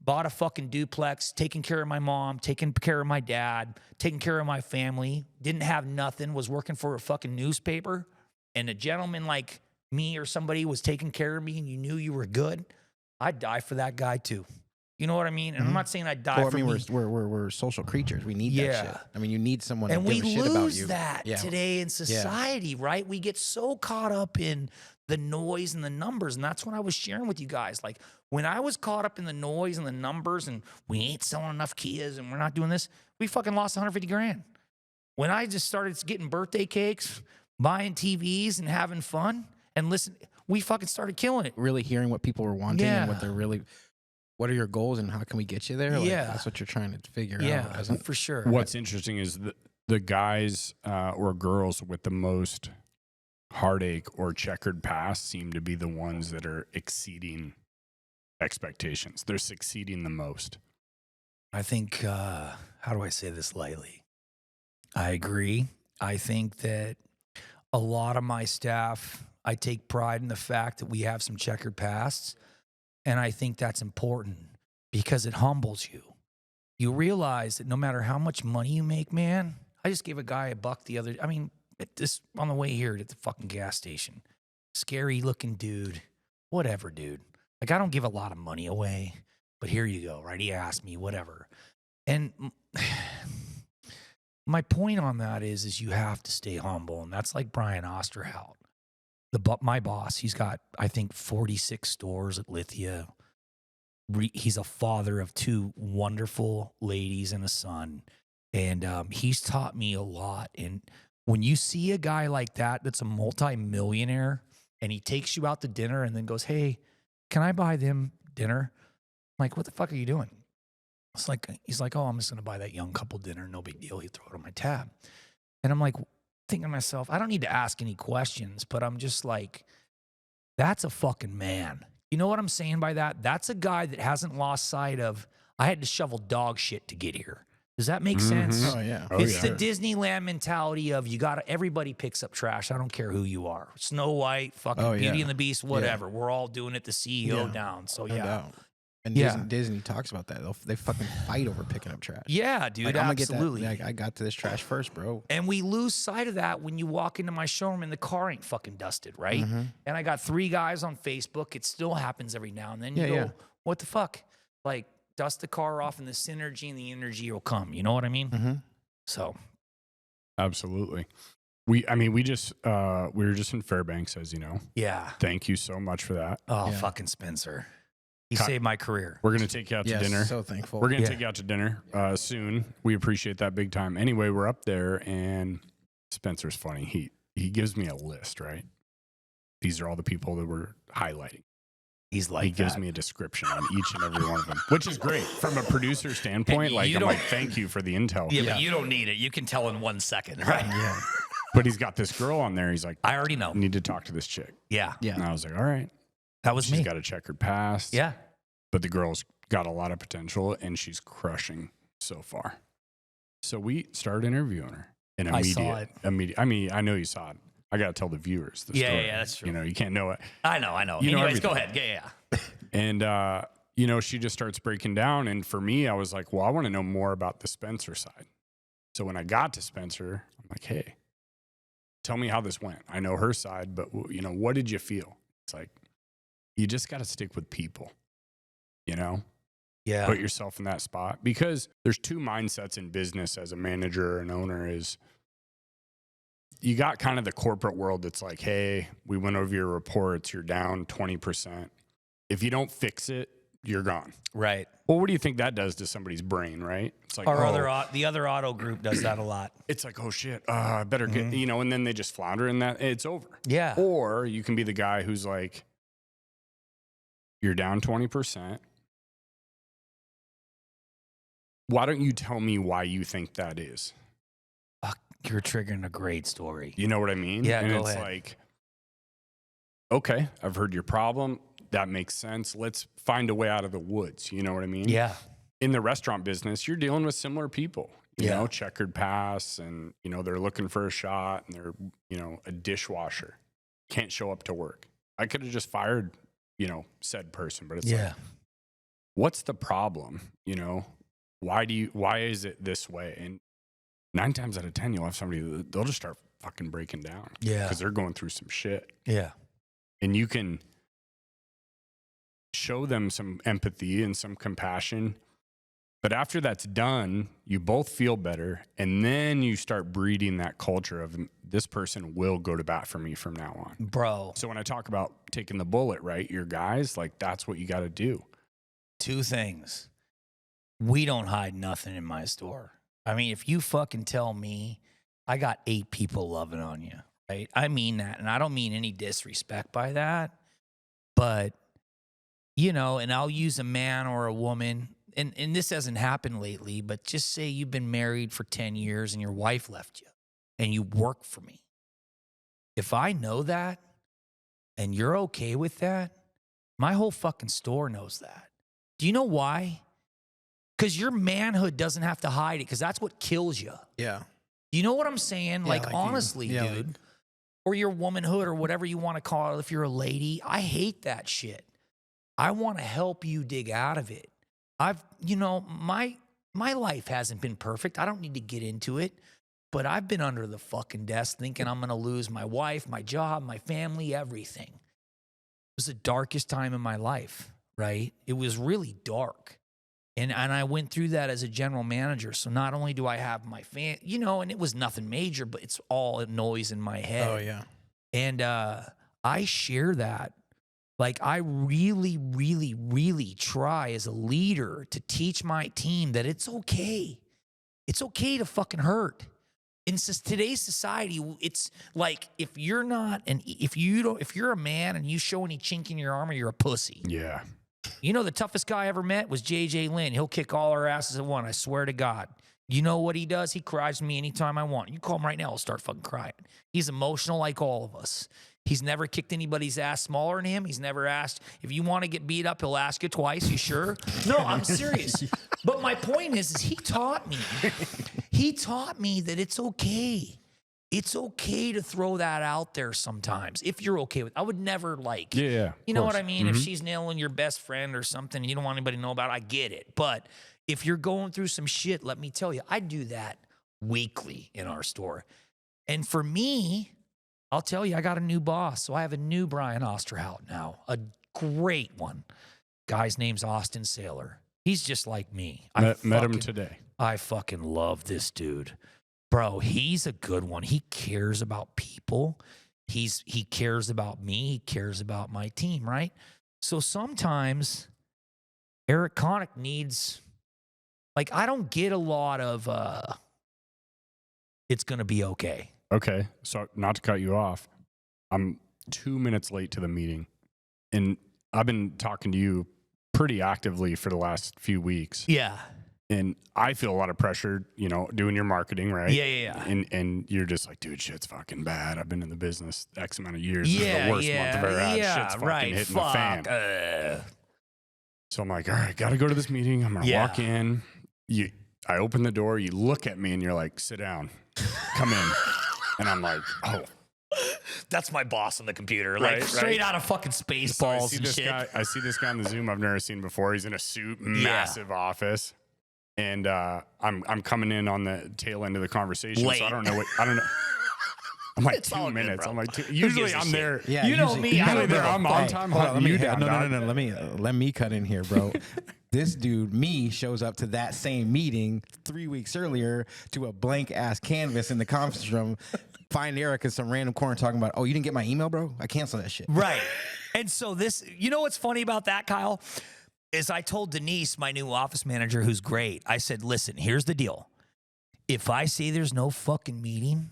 S3: bought a fucking duplex, taking care of my mom, taking care of my dad, taking care of my family, didn't have nothing, was working for a fucking newspaper, and a gentleman like me or somebody was taking care of me and you knew you were good, I'd die for that guy too. You know what I mean? And I'm not saying I'd die for me.
S2: We're social creatures. We need that shit. I mean, you need someone to give a shit about you.
S3: And we lose that today in society, right? We get so caught up in the noise and the numbers. And that's what I was sharing with you guys. Like, when I was caught up in the noise and the numbers and we ain't selling enough Kias and we're not doing this, we fucking lost 150 grand. When I just started getting birthday cakes, buying TVs and having fun and listen, we fucking started killing it.
S2: Really hearing what people were wanting and what are your goals and how can we get you there? Like, that's what you're trying to figure out.
S3: Yeah, for sure.
S1: What's interesting is the guys or girls with the most heartache or checkered past seem to be the ones that are exceeding expectations. They're succeeding the most.
S3: I think, how do I say this lightly? I agree. I think that a lot of my staff, I take pride in the fact that we have some checkered pasts. And I think that's important because it humbles you. You realize that no matter how much money you make, man, I just gave a guy $1 the other, this on the way here at the fucking gas station. Scary looking dude. Whatever, dude. Like, I don't give a lot of money away, but here you go, right? He asked me, whatever. And my point on that is you have to stay humble. And that's like Brian Osterhout, my boss. He's got, I think, 46 stores at Lithia. He's a father of 2 wonderful ladies and a son. And he's taught me a lot. And when you see a guy like that, that's a multi-millionaire, and he takes you out to dinner and then goes, hey, can I buy them dinner? I'm like, what the fuck are you doing? He's like, oh, I'm just going to buy that young couple dinner. No big deal. He throw it on my tab. And I'm like, thinking to myself, I don't need to ask any questions, but I'm just like, that's a fucking man. You know what I'm saying by that? That's a guy that hasn't lost sight of, I had to shovel dog shit to get here. Does that make sense?
S2: Oh, yeah.
S3: It's the Disneyland mentality of everybody picks up trash. I don't care who you are. Snow White, fucking Beauty and the Beast, whatever. Yeah. We're all doing it, the CEO down. So,
S2: no doubt. And Disney talks about that. They fucking fight over picking up trash.
S3: Yeah, dude, like, absolutely.
S2: I got to this trash first, bro.
S3: And we lose sight of that when you walk into my showroom and the car ain't fucking dusted, right? Mm-hmm. And I got 3 guys on Facebook. It still happens every now and then. You go, what the fuck? Like, dust the car off and the synergy and the energy will come. You know what I mean?
S2: Mm-hmm.
S3: So.
S1: Absolutely. We were just in Fairbanks, as you know.
S3: Yeah.
S1: Thank you so much for that.
S3: Oh, fucking Spencer. You saved my career.
S1: We're going to take you out to dinner.
S2: So thankful.
S1: We're going to take you out to dinner soon. We appreciate that big time. Anyway, we're up there, and Spencer's funny. He gives me a list, right? These are all the people that we're highlighting.
S3: He
S1: gives me a description on each and every one of them, which is great from a producer standpoint. Like, I'm like, thank you for the intel.
S3: Yeah, but you don't need it. You can tell in 1 second, right?
S2: Yeah.
S1: But he's got this girl on there. He's like,
S3: I already know.
S1: I need to talk to this chick.
S3: Yeah.
S1: And I was like, all right.
S3: That was me.
S1: She's got a checkered past.
S3: Yeah.
S1: But the girl's got a lot of potential, and she's crushing so far. So we started interviewing her. And I saw it. I know you saw it. I got to tell the viewers the story.
S3: Yeah, that's true.
S1: You know, you can't know it.
S3: I know. Anyways, go ahead. Yeah.
S1: And, she just starts breaking down. And for me, I was like, well, I want to know more about the Spencer side. So when I got to Spencer, I'm like, hey, tell me how this went. I know her side, but, what did you feel? It's like, you just got to stick with people,
S3: Yeah.
S1: Put yourself in that spot, because there's 2 mindsets in business as a manager or an owner. Is you got kind of the corporate world that's like, hey, we went over your reports, you're down 20%. If you don't fix it, you're gone.
S3: Right.
S1: Well, what do you think that does to somebody's brain, right? It's like,
S3: the other auto group does that a lot.
S1: It's like, oh shit, I better get, and then they just flounder in that, it's over.
S3: Yeah.
S1: Or you can be the guy who's like, you're down 20%. Why don't you tell me why you think that is?
S3: You're triggering a great story.
S1: You know what I mean?
S3: Yeah,
S1: and
S3: go
S1: it's
S3: ahead.
S1: like, okay, I've heard your problem. That makes sense. Let's find a way out of the woods. You know what I mean?
S3: Yeah.
S1: In the restaurant business, you're dealing with similar people. You know, checkered pass, and they're looking for a shot, and they're a dishwasher, can't show up to work. I could have just fired said person, but it's like, what's the problem? Why is it this way? And 9 times out of 10, you'll have somebody that they'll just start fucking breaking down.
S3: Yeah.
S1: Because they're going through some shit.
S3: Yeah.
S1: And you can show them some empathy and some compassion. But after that's done, you both feel better. And then you start breeding that culture of, this person will go to bat for me from now on.
S3: Bro.
S1: So when I talk about taking the bullet, right? Your guys, like, that's what you got to do.
S3: 2 things. We don't hide nothing in my store. I mean, if you fucking tell me I got 8 people loving on you, right? I mean that. And I don't mean any disrespect by that. But, and I'll use a man or a woman. And this hasn't happened lately, but just say you've been married for 10 years and your wife left you and you work for me. If I know that and you're okay with that, my whole fucking store knows that. Do you know why? Because your manhood doesn't have to hide it, because that's what kills you.
S2: Yeah.
S3: You know what I'm saying?
S2: Yeah,
S3: like honestly, dude.
S2: Like,
S3: or your womanhood or whatever you want to call it if you're a lady. I hate that shit. I want to help you dig out of it. My life hasn't been perfect. I don't need to get into it, but I've been under the fucking desk thinking I'm going to lose my wife, my job, my family, everything. It was the darkest time in my life, right? It was really dark. And I went through that as a general manager. So not only do I have my and it was nothing major, but it's all noise in my head.
S2: Oh, yeah.
S3: And I share that. Like, I really, really, really try as a leader to teach my team that it's okay. It's okay to fucking hurt. In today's society, it's like if you're a man and you show any chink in your armor, you're a pussy.
S1: Yeah.
S3: You know, the toughest guy I ever met was J.J. Lynn. He'll kick all our asses at one. I swear to God. You know what he does? He cries to me anytime I want. You call him right now, I'll start fucking crying. He's emotional like all of us. He's never kicked anybody's ass smaller than him. He's never asked, if you want to get beat up, he'll ask you twice. You sure? No, I'm serious. But my point is he taught me. He taught me that it's okay. It's okay to throw that out there sometimes if you're okay with it. I would never you know what I mean? Mm-hmm. If she's nailing your best friend or something and you don't want anybody to know about it, I get it. But if you're going through some shit, let me tell you, I do that weekly in our store. And for me, I'll tell you, I got a new boss. So I have a new Brian Osterhout now, a great one. Guy's name's Austin Saylor. He's just like me.
S1: Met him today.
S3: I fucking love this dude. Bro, he's a good one. He cares about people. He cares about me. He cares about my team, right? So sometimes Eric Connick needs, I don't get a lot of, it's going to be okay.
S1: Okay. So not to cut you off, I'm 2 minutes late to the meeting. And I've been talking to you pretty actively for the last few weeks.
S3: Yeah.
S1: And I feel a lot of pressure, doing your marketing, right?
S3: Yeah.
S1: And you're just like, dude, shit's fucking bad. I've been in the business X amount of years. This is the worst month I've ever had. Shit's fucking hitting the fan. So I'm like, all right, got to go to this meeting. I'm going to walk in. I open the door. You look at me and you're like, sit down. Come in. And I'm like, oh.
S3: That's my boss on the computer.
S1: Right,
S3: straight out of fucking Spaceballs and shit.
S1: I see this guy on the Zoom I've never seen before. He's in a suit, massive office. And I'm coming in on the tail end of the conversation, so I don't know. I'm like 2 minutes.
S3: Good,
S1: I'm like, usually I'm there.
S2: Yeah,
S3: you know me.
S1: I'm on time.
S2: No. Let me cut in here, bro. This dude, shows up to that same meeting 3 weeks earlier to a blank ass canvas in the conference room. Find Eric in some random corner talking about, oh, you didn't get my email, bro? I canceled that shit.
S3: Right. And so what's funny about that, Kyle? Is I told Denise, my new office manager, who's great, I said, listen, here's the deal. If I say there's no fucking meeting,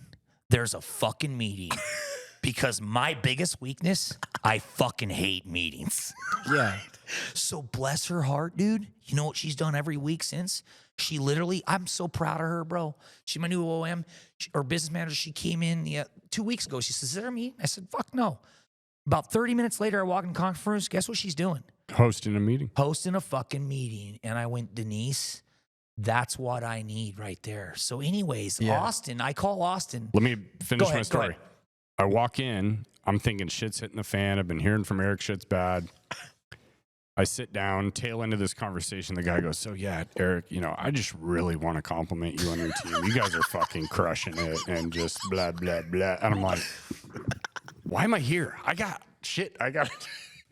S3: there's a fucking meeting. Because my biggest weakness, I fucking hate meetings.
S2: Yeah.
S3: So bless her heart, dude. You know what she's done every week since? She literally, I'm so proud of her, bro. She's my new OM, or business manager. She came in 2 weeks ago. She says, is there a meeting? I said, fuck no. About 30 minutes later, I walk in the conference room. Guess what she's doing?
S1: Hosting a meeting.
S3: Hosting a fucking meeting. And I went, Denise, that's what I need right there. So anyways, Austin, I call Austin.
S1: Let me finish my story. I walk in. I'm thinking shit's hitting the fan. I've been hearing from Eric shit's bad. I sit down, tail end of this conversation. The guy goes, so yeah, Eric, I just really want to compliment you on your team. You guys are fucking crushing it and just blah, blah, blah. And I'm like, why am I here? I got it.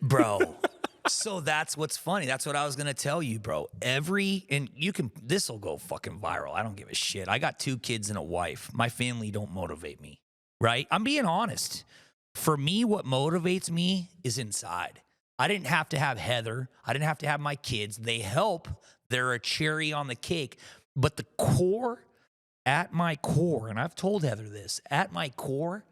S3: Bro. So that's what's funny. That's what I was going to tell you, bro. This will go fucking viral. I don't give a shit. I got 2 kids and a wife. My family don't motivate me, right? I'm being honest. For me, what motivates me is inside. I didn't have to have Heather. I didn't have to have my kids. They help. They're a cherry on the cake. But the core, at my core, and I've told Heather this, at my core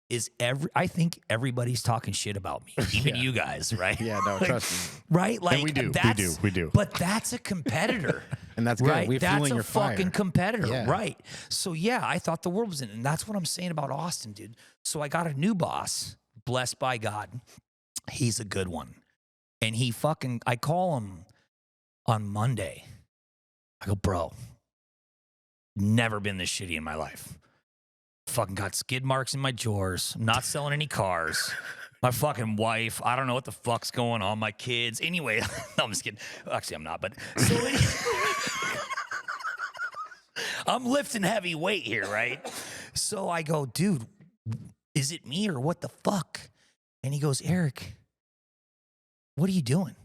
S3: is I think everybody's talking shit about me, even you guys, right?
S2: Yeah, no, trust me.
S3: Right?
S1: And we do.
S3: But that's a competitor.
S2: And that's good.
S3: Right?
S2: We're fueling your fire.
S3: That's a fucking competitor,
S2: yeah.
S3: Right? So I thought the world was in, and that's what I'm saying about Austin, dude. So I got a new boss, blessed by God. He's a good one. And I call him on Monday. I go, bro, never been this shitty in my life. fucking got skid marks in my drawers. I'm not selling any cars. My fucking wife, I don't know what the fuck's going on. My kids. Anyway, no, I'm just kidding. Actually, I'm not. But so I'm lifting heavy weight here, right? So I go, dude, is it me or what the fuck? And he goes, Eric, what are you doing?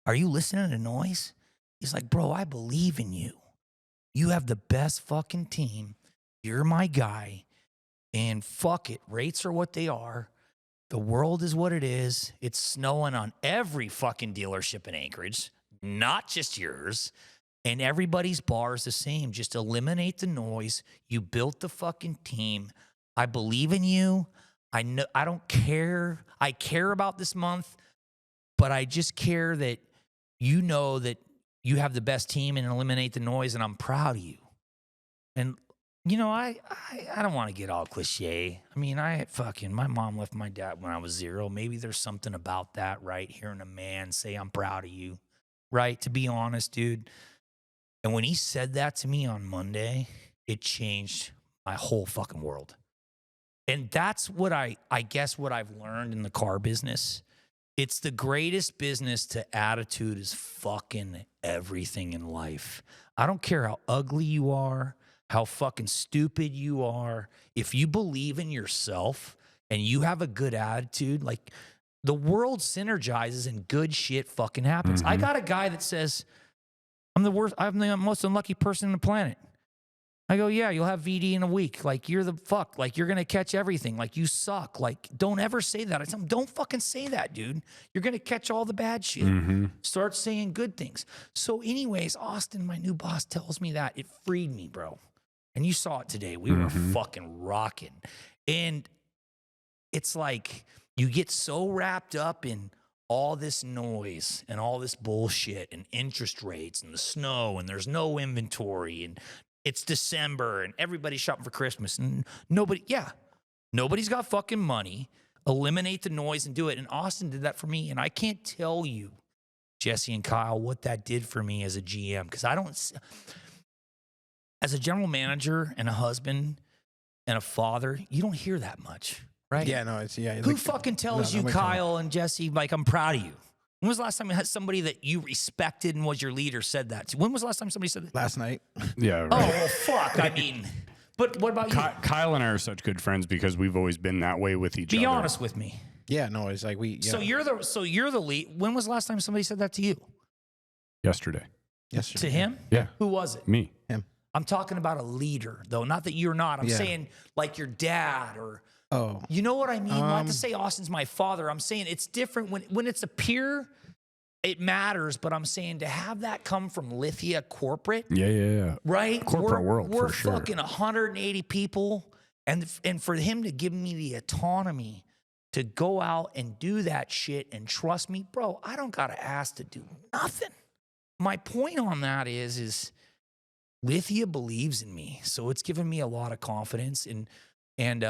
S3: Are you listening to noise? He's like, bro, I believe in you. You have the best fucking team. You're my guy. And fuck it. Rates are what they are. The world is what it is. It's snowing on every fucking dealership in Anchorage, not just yours. And everybody's bar is the same. Just eliminate the noise. You built the fucking team. I believe in you. I know I don't care. I care about this month, but I just care that you know that you have the best team and eliminate the noise, and I'm proud of you. And you know, I don't want to get all cliche. I mean, my mom left my dad when I was 0. Maybe there's something about that, right? Hearing a man say, I'm proud of you, right? To be honest, dude. And when he said that to me on Monday, it changed my whole fucking world. And that's what I guess what I've learned in the car business. It's the greatest business to attitude is fucking everything in life. I don't care how ugly you are, how fucking stupid you are. If you believe in yourself and you have a good attitude, like the world synergizes and good shit fucking happens. I got a guy that says, I'm the most unlucky person on the planet. I go, yeah, you'll have VD in a week. Like, you're the fuck. Like, you're going to catch everything. Like, you suck. Like, don't ever say that. I tell him, don't fucking say that, dude. You're going to catch all the bad shit. Start saying good things. So anyways, Austin, my new boss, tells me that. It freed me, bro. And you saw it today. We were fucking rocking. And it's like you get so wrapped up in all this noise and all this bullshit and interest rates and the snow and there's no inventory and it's December and everybody's shopping for Christmas and nobody's got fucking money. Eliminate the noise and do it. And Austin did that for me. And I can't tell you, Jesse and Kyle, what that did for me as a GM. Because as a general manager and a husband and a father, you don't hear that much, right?
S2: Yeah, no,
S3: Who fucking tells you, Kyle and Jesse, like, I'm proud of you? When was the last time you had somebody that you respected and was your leader said that? When was the last time somebody said that?
S2: Last night.
S1: Yeah, right.
S3: Oh, well, fuck. I mean, but what about you?
S1: Kyle and I are such good friends because we've always been that way with each other.
S3: Be honest with me.
S2: Yeah, no, it's like we. Yeah.
S3: So you're the lead. When was the last time somebody said that to you?
S1: Yesterday.
S2: Yesterday.
S3: To him?
S1: Yeah.
S3: Who was it?
S1: Me.
S2: Him.
S3: I'm talking about a leader, though. Not that you're not. I'm saying like your dad or.
S2: Oh.
S3: You know what I mean? Not to say Austin's my father. I'm saying it's different when it's a peer. It matters, but I'm saying to have that come from Lithia corporate.
S1: Yeah.
S3: Right?
S1: Corporate world,
S3: we're
S1: for sure.
S3: fucking 180 people. And for him to give me the autonomy to go out and do that shit and trust me, bro, I don't got to ask to do nothing. My point on that is Lithia believes in me. So it's given me a lot of confidence. And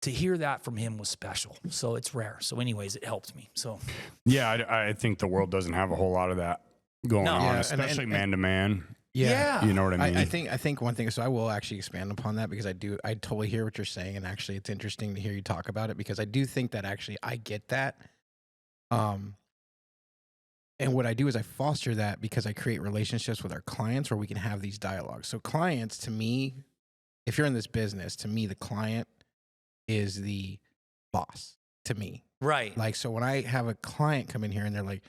S3: to hear that from him was special. So it's rare. So anyways, it helped me. So
S1: yeah, I think the world doesn't have a whole lot of that going on, especially man to man.
S2: Yeah.
S1: You know what I mean?
S2: I think one thing, so I will actually expand upon that because I totally hear what you're saying. And actually it's interesting to hear you talk about it because I do think that actually I get that. And what I do is I foster that because I create relationships with our clients where we can have these dialogues. So clients, to me, if you're in this business, to me, the client is the boss to me.
S3: right.
S2: Like, so when I have a client come in here and they're like,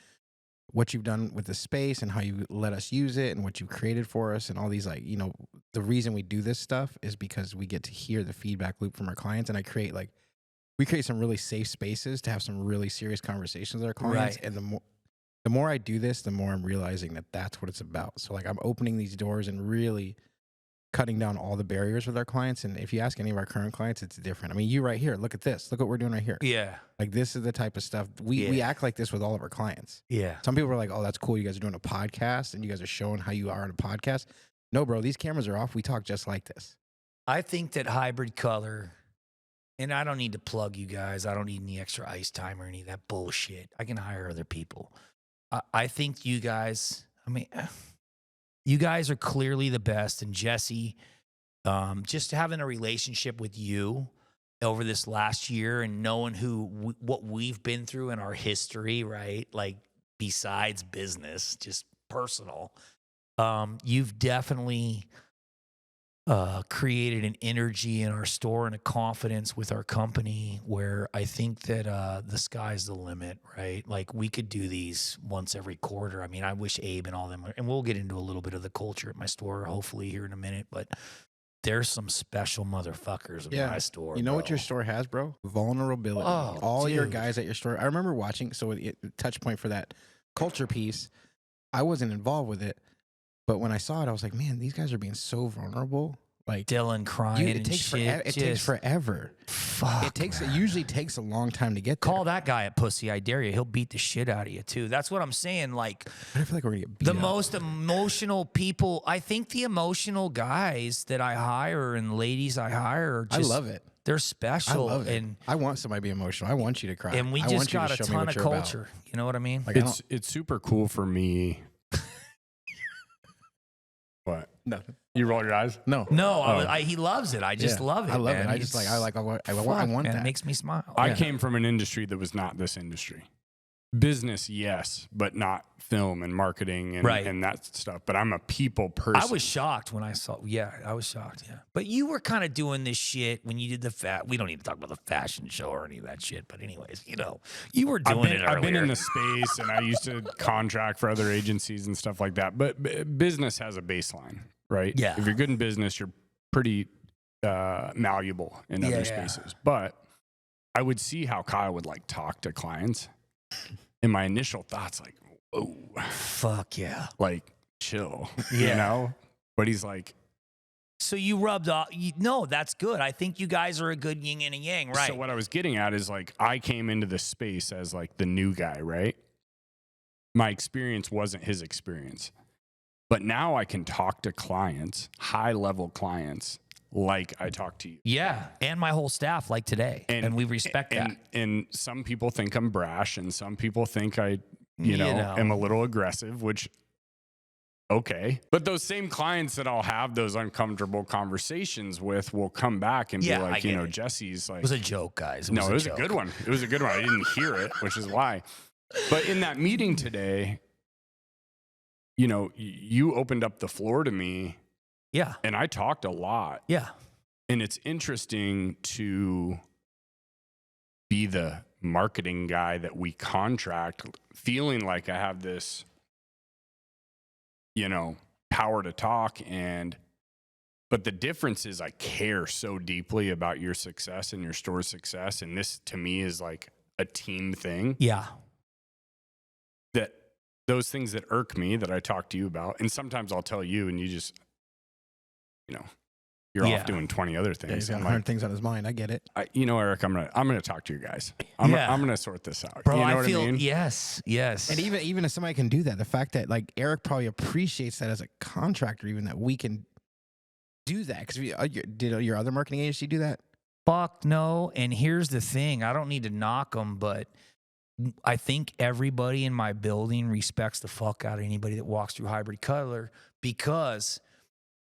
S2: what you've done with the space and how you let us use it and what you created for us and all these, like, you know, the reason we do this stuff is because we get to hear the feedback loop from our clients. And we create some really safe spaces to have some really serious conversations with our clients.
S3: Right.
S2: And the more I do this, the more I'm realizing that that's what it's about. So like I'm opening these doors and really cutting down all the barriers with our clients. And if you ask any of our current clients, it's different. I mean, you right here, look at this. Look what we're doing right here.
S3: Yeah.
S2: Like this is the type of stuff we act like this with all of our clients.
S3: Yeah.
S2: Some people are like, oh, that's cool. You guys are doing a podcast and you guys are showing how you are on a podcast. No, bro, these cameras are off. We talk just like this.
S3: I think that hybrid color, and I don't need to plug you guys. I don't need any extra ice time or any of that bullshit. I can hire other people. I think you guys, you guys are clearly the best. And Jesse, just having a relationship with you over this last year and knowing what we've been through in our history, right? Like besides business, just personal. You've definitely created an energy in our store and a confidence with our company where I think that the sky's the limit, right? Like we could do these once every quarter. I mean, I wish Abe and all them, and we'll get into a little bit of the culture at my store, hopefully here in a minute, but there's some special motherfuckers in my store.
S2: You know
S3: bro.
S2: what your store has, bro? Vulnerability.
S3: Oh,
S2: all your
S3: dude.
S2: guys at your store. I remember watching. So touch point for that culture piece. I wasn't involved with it, but when I saw it, I was like, man, these guys are being so vulnerable. Like
S3: Dylan crying
S2: it
S3: and
S2: takes
S3: shit.
S2: it takes forever.
S3: Fuck.
S2: It usually takes a long time to get there.
S3: Call that guy a pussy. I dare you. He'll beat the shit out of you too. That's what I'm saying. Like
S2: I feel like we're gonna get beat
S3: the
S2: up.
S3: most emotional people. I think the emotional guys that I hire and ladies I hire are just,
S2: I love it.
S3: They're special.
S2: I love it.
S3: And
S2: I want somebody to be emotional. I want you to cry.
S3: we
S2: I
S3: just
S2: want you
S3: got
S2: to
S3: a
S2: show me
S3: ton
S2: what
S3: of
S2: you're about.
S3: culture. You know what I mean?
S2: Like,
S1: It's super cool for me. What?
S2: Nothing.
S1: You roll your eyes?
S2: No.
S3: No, he loves it. I just
S2: Yeah.
S3: love it.
S2: I love
S3: man.
S2: it. I just
S3: It's-
S2: I want
S3: man,
S2: that.
S3: It makes me smile.
S1: I came from an industry that was not this industry. Business, yes, but not film and marketing and,
S3: Right.
S1: and that stuff. But I'm a people person.
S3: I was shocked when I saw. Yeah, I was shocked. Yeah, but you were kind of doing this shit when you did we don't need to talk about the fashion show or any of that shit. But anyways, you were doing it earlier.
S1: I've been in the space and I used to contract for other agencies and stuff like that. But business has a baseline, right?
S3: Yeah.
S1: If you're good in business, you're pretty malleable in other spaces. But I would see how Kyle would like talk to clients. And my initial thoughts like, whoa,
S3: Fuck yeah.
S1: like chill,
S3: Yeah.
S1: you know? But he's like,
S3: So you rubbed off. No, that's good. I think you guys are a good yin and a yang, right?
S1: So what I was getting at is like, I came into this space as like the new guy, right? My experience wasn't his experience. But now I can talk to clients, high level clients, like I talk to you.
S3: Yeah, and my whole staff like today, and we respect that.
S1: And some people think I'm brash, and some people think I,
S3: You know.
S1: am a little aggressive, which, okay. But those same clients that I'll have those uncomfortable conversations with will come back and
S3: Yeah,
S1: be
S3: I
S1: like,
S3: get it.
S1: Jesse's like.
S3: It was a joke, guys.
S1: It was a good one. It was a good one. I didn't hear it, which is why. But in that meeting today, you opened up the floor to me.
S3: Yeah.
S1: And I talked a lot.
S3: Yeah.
S1: And it's interesting to be the marketing guy that we contract, feeling like I have this, power to talk. But the difference is I care so deeply about your success and your store's success. And this to me is like a team thing.
S3: Yeah.
S1: That those things that irk me that I talk to you about, and sometimes I'll tell you and you just, you're off doing 20 other things.
S2: Yeah, he's got
S1: I'm
S2: 100 things on his mind. I get it.
S1: Eric, I'm gonna talk to your guys. I'm gonna sort this out.
S3: Bro,
S1: you know
S3: I
S1: what
S3: feel
S1: I mean?
S3: yes.
S2: And even if somebody can do that, the fact that like Eric probably appreciates that as a contractor, even that we can do that. Because did your other marketing agency do that?
S3: Fuck no. And here's the thing. I don't need to knock them, but I think everybody in my building respects the fuck out of anybody that walks through Hybrid Color because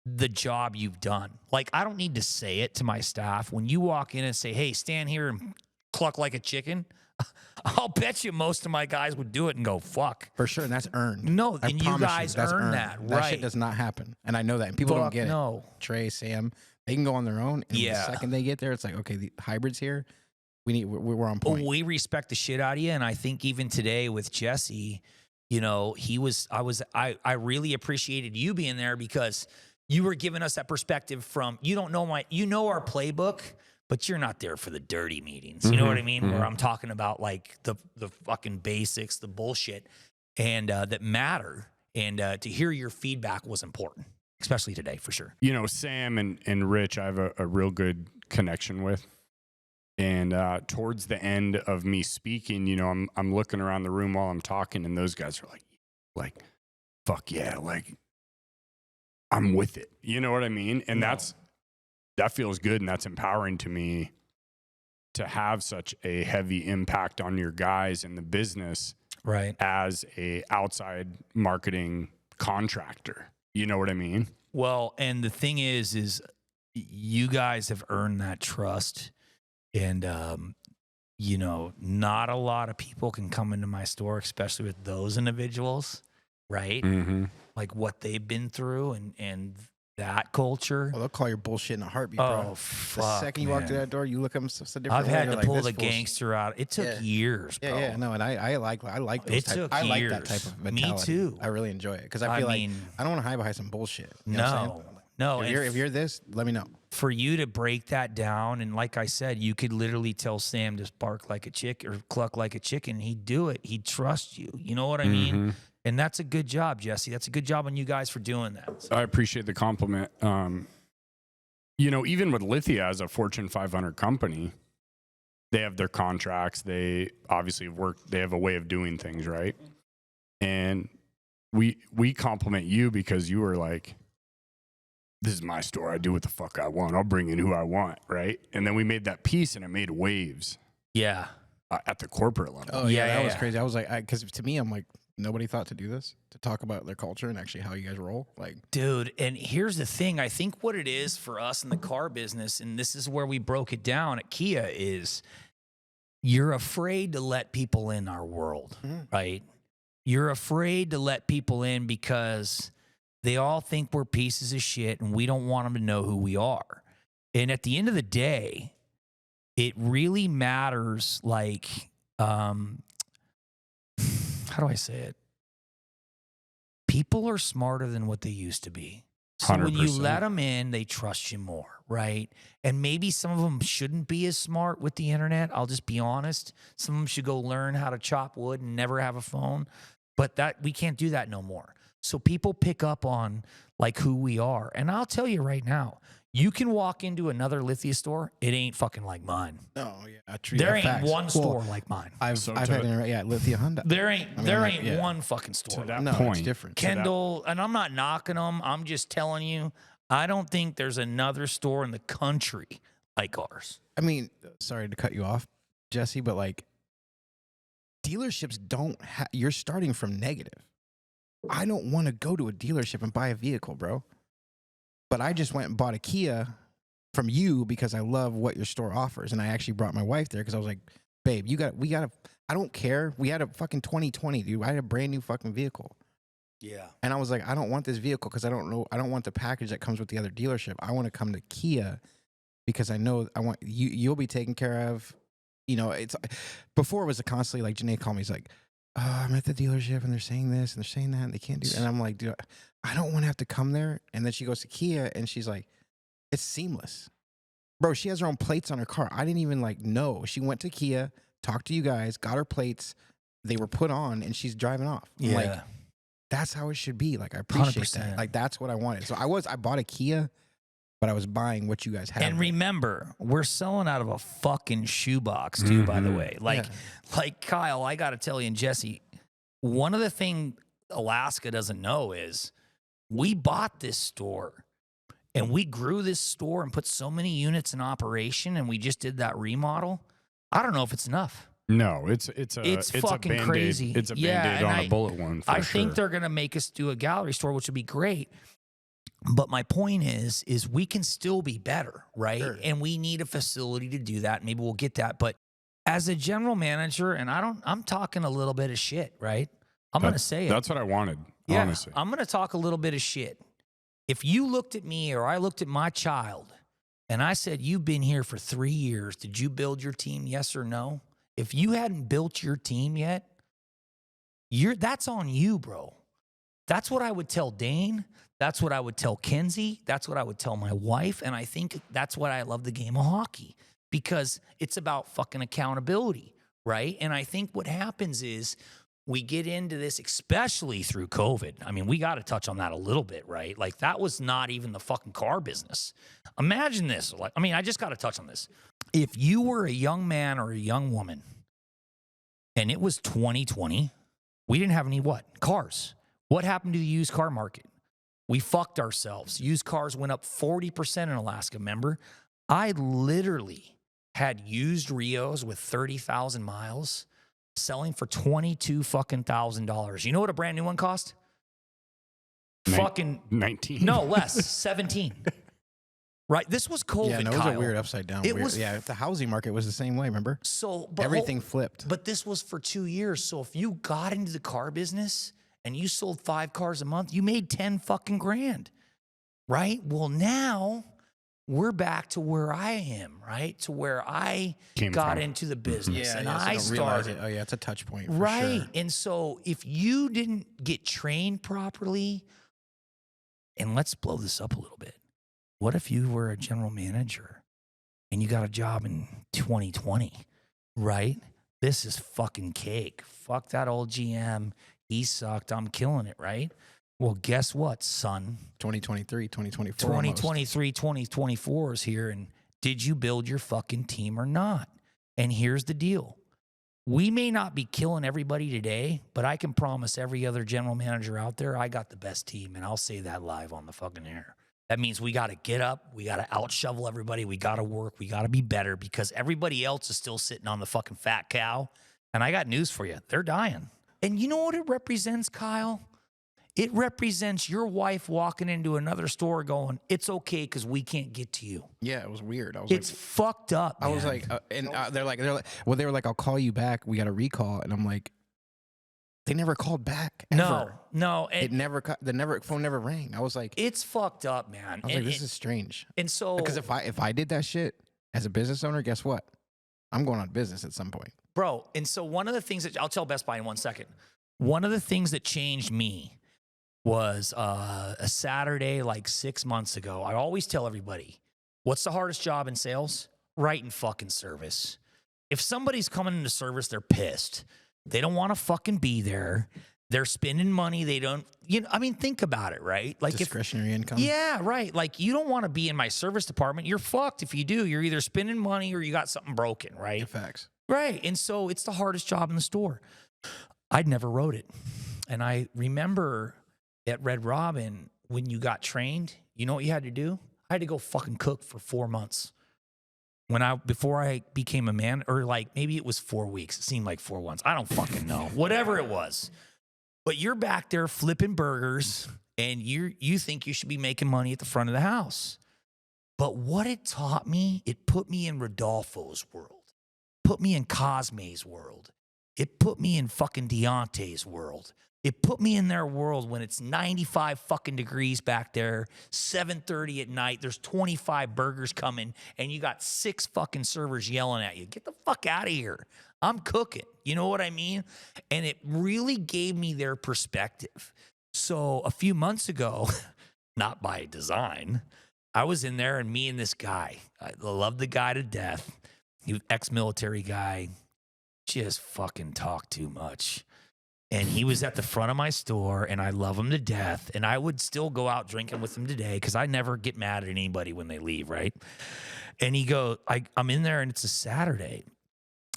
S3: the job you've done. Like, I don't need to say it to my staff. When you walk in and say, hey, stand here and cluck like a chicken, I'll bet you most of my guys would do it and go, fuck.
S2: For sure, and that's earned.
S3: No,
S2: I
S3: and you
S2: promise
S3: guys
S2: that's
S3: earn
S2: earned.
S3: that,
S2: That
S3: right?
S2: shit does not happen. And I know that. And people don't
S3: Fuck
S2: get
S3: no.
S2: it. Trey, Sam, they can go on their own. And
S3: Yeah.
S2: the second they get there, it's like, okay, the hybrid's here. We're on point.
S3: We respect the shit out of you. And I think even today with Jesse, I really appreciated you being there because you were giving us that perspective from, you know our playbook, but you're not there for the dirty meetings. You know what I mean? Where I'm talking about like the fucking basics, the bullshit, and that matter. And to hear your feedback was important, especially today for sure.
S1: Sam and Rich, I have a real good connection with. And towards the end of me speaking, I'm looking around the room while I'm talking, and those guys are like, fuck yeah, like I'm with it. You know what I mean? And that feels good, and that's empowering to me to have such a heavy impact on your guys in the business,
S3: right?
S1: As a outside marketing contractor. You know what I mean?
S3: Well, and the thing is you guys have earned that trust. And, you know, not a lot of people can come into my store, especially with those individuals, right?
S1: Mm-hmm.
S3: Like what they've been through and that culture.
S2: Well, they'll call your bullshit in a heartbeat,
S3: Oh,
S2: bro. The
S3: fuck,
S2: second you walk through that door, you look at them so different.
S3: I've had
S2: way,
S3: to
S2: like,
S3: pull
S2: this
S3: the
S2: fool's-
S3: gangster out. It took years, bro.
S2: Yeah, no, and I like those
S3: It
S2: type,
S3: took
S2: I like
S3: years.
S2: that type of
S3: Me
S2: mentality.
S3: too.
S2: I really enjoy it because I feel like
S3: mean,
S2: I don't want to hide behind some bullshit. You know what I'm saying?
S3: no.
S2: If you're this, let me know.
S3: For you to break that down, and like I said, you could literally tell Sam to bark like a chick or cluck like a chicken. He'd do it. He'd trust you. You know what I mean? And that's a good job, Jesse. That's a good job on you guys for doing that.
S1: I appreciate the compliment. You know, even with Lithia as a Fortune 500 company, they have their contracts. They obviously work. They have a way of doing things, right? And we compliment you because you were like, this is my store. I do what the fuck I want. I'll bring in who I want, right? And then we made that piece, and it made waves.
S3: Yeah.
S1: At the corporate level.
S2: Oh yeah, that was
S3: yeah.
S2: crazy. I was like, because to me, I'm like, nobody thought to do this, to talk about their culture and actually how you guys roll. Like,
S3: Dude, and here's the thing. I think what it is for us in the car business, and this is where we broke it down at Kia, is you're afraid to let people in our world, right? You're afraid to let people in because they all think we're pieces of shit and we don't want them to know who we are. And at the end of the day, it really matters, like, how do I say it? People are smarter than what they used to be. So when you
S1: 100%.
S3: let them in, they trust you more, right? And maybe some of them shouldn't be as smart with the internet. I'll just be honest. Some of them should go learn how to chop wood and never have a phone. But that we can't do that no more. So people pick up on like who we are. And I'll tell you right now, you can walk into another Lithia store. It ain't fucking like mine.
S2: no, yeah, true.
S3: There
S2: yeah,
S3: ain't
S2: facts.
S3: one
S2: Well,
S3: store like mine.
S2: I've
S1: So
S2: had Lithia Honda.
S3: There ain't
S2: I mean, yeah.
S3: one fucking store.
S1: To that
S2: No,
S1: point,
S2: it's different.
S3: Kendall, and I'm not knocking them. I'm just telling you, I don't think there's another store in the country like ours.
S2: I mean, sorry to cut you off, Jesse, but like dealerships don't you're starting from negative. I don't want to go to a dealership and buy a vehicle, bro. But I just went and bought a Kia from you because I love what your store offers. And I actually brought my wife there because I was like, babe, I don't care. We had a fucking 2020, dude. I had a brand new fucking vehicle.
S3: Yeah.
S2: And I was like, I don't want this vehicle because I don't want the package that comes with the other dealership. I want to come to Kia because I know I want you'll be taken care of. You know, it's before it was constantly like Janae called me. He's like, I'm at the dealership and they're saying this and they're saying that and they can't do that. And I'm like, dude, I don't want to have to come there. And then she goes to Kia and she's like, it's seamless. Bro, she has her own plates on her car. I didn't even like know. She went to Kia, talked to you guys, got her plates. They were put on and she's driving off. I'm like, that's how it should be. Like, I appreciate
S3: 100%.
S2: that. Like, that's what I wanted. So I bought a Kia, but I was buying what you guys had.
S3: And remember, we're selling out of a fucking shoebox too, by the way. Like Kyle, I got to tell you, and Jesse, one of the things Alaska doesn't know is we bought this store and we grew this store and put so many units in operation and we just did that remodel. I don't know if it's enough.
S1: No, it's
S3: fucking
S1: a Band-Aid.
S3: crazy.
S1: It's a
S3: Yeah,
S1: Band-Aid
S3: and
S1: on a bullet wound. For
S3: I
S1: sure.
S3: think they're going to make us do a gallery store, which would be great. But my point is we can still be better, right?
S2: Sure.
S3: And we need a facility to do that. Maybe we'll get that. But as a general manager, and I'm talking a little bit of shit, right? I'm going to say it.
S1: That's what I wanted,
S3: Yeah,
S1: honestly.
S3: I'm going to talk a little bit of shit. If you looked at me or I looked at my child and I said, you've been here for 3 years, did you build your team, yes or no? If you hadn't built your team yet, that's on you, bro. That's what I would tell Dane. That's what I would tell Kenzie. That's what I would tell my wife. And I think that's why I love the game of hockey, because it's about fucking accountability, right? And I think what happens is we get into this, especially through COVID. I mean, we got to touch on that a little bit, right? Like, that was not even the fucking car business. Imagine this. Like, I mean, I just got to touch on this. If you were a young man or a young woman and it was 2020, we didn't have any cars. What happened to the used car market? We fucked ourselves. Used cars went up 40% in Alaska, remember? I literally had used Rios with 30,000 miles selling for $22,000. You know what a brand new one cost? Fucking
S1: 19.
S3: no, less, 17. Right. This was COVID,
S2: Yeah, no, it was
S3: Kyle.
S2: a weird upside down.
S3: It
S2: weird.
S3: was-
S2: Yeah, the housing market was the same way, remember?
S3: So but
S2: Everything flipped.
S3: But this was for 2 years. So if you got into the car business and you sold 5 cars a month, you made 10 fucking grand. Right? Well, now we're back to where I am, right? To where I got into the business and I started.
S2: Oh yeah, it's a touch point. For
S3: Right.
S2: Sure.
S3: And so if you didn't get trained properly, and let's blow this up a little bit. What if you were a general manager and you got a job in 2020, right? This is fucking cake. Fuck that old GM. He sucked. I'm killing it, right? Well, guess what, son?
S2: 2023, 2024.
S3: 2023, 2024 is here. And did you build your fucking team or not? And here's the deal. We may not be killing everybody today, but I can promise every other general manager out there, I got the best team. And I'll say that live on the fucking air. That means we got to get up. We got to out shovel everybody. We got to work. We got to be better because everybody else is still sitting on the fucking fat cow. And I got news for you. They're dying. And you know what it represents, Kyle? It represents your wife walking into another store going, it's okay because we can't get to you.
S2: Yeah, it was weird. I was
S3: It's fucked up, man.
S2: I was like, they're like, well, they were like, I'll call you back. We got a recall. And I'm like, they never called back. Ever.
S3: No.
S2: It never, phone never rang. I was like,
S3: It's fucked up, man.
S2: I was like, this is strange.
S3: And so,
S2: Because if I did that shit as a business owner, guess what? I'm going out of business at some point.
S3: bro, and so one of the things that I'll tell Best Buy in 1 second. One of the things that changed me was a Saturday like 6 months ago. I always tell everybody, what's the hardest job in sales? Right in fucking service. If somebody's coming into service, they're pissed. They don't want to fucking be there. They're spending money. They don't, I mean, think about it, right? Like
S2: Discretionary income.
S3: Yeah, right. Like you don't want to be in my service department. You're fucked if you do. You're either spending money or you got something broken, right?
S2: Facts.
S3: Right. And so it's the hardest job in the store. I'd never wrote it. And I remember at Red Robin, when you got trained, you know what you had to do? I had to go fucking cook for 4 months. Before I became a man, or like maybe it was 4 weeks. It seemed like 4 months. I don't fucking know. Whatever it was. But you're back there flipping burgers and you think you should be making money at the front of the house. But what it taught me, it put me in Rodolfo's world. Put me in Cosme's world. It put me in fucking Deontay's world. It put me in their world when it's 95 fucking degrees back there, 7:30 at night, there's 25 burgers coming, and you got 6 fucking servers yelling at you. Get the fuck out of here. I'm cooking. You know what I mean? And it really gave me their perspective. So a few months ago, not by design, I was in there and me and this guy, I love the guy to death. He was ex-military guy, just fucking talked too much. And he was at the front of my store, and I love him to death. And I would still go out drinking with him today because I never get mad at anybody when they leave, right? And he goes, I'm in there, and it's a Saturday.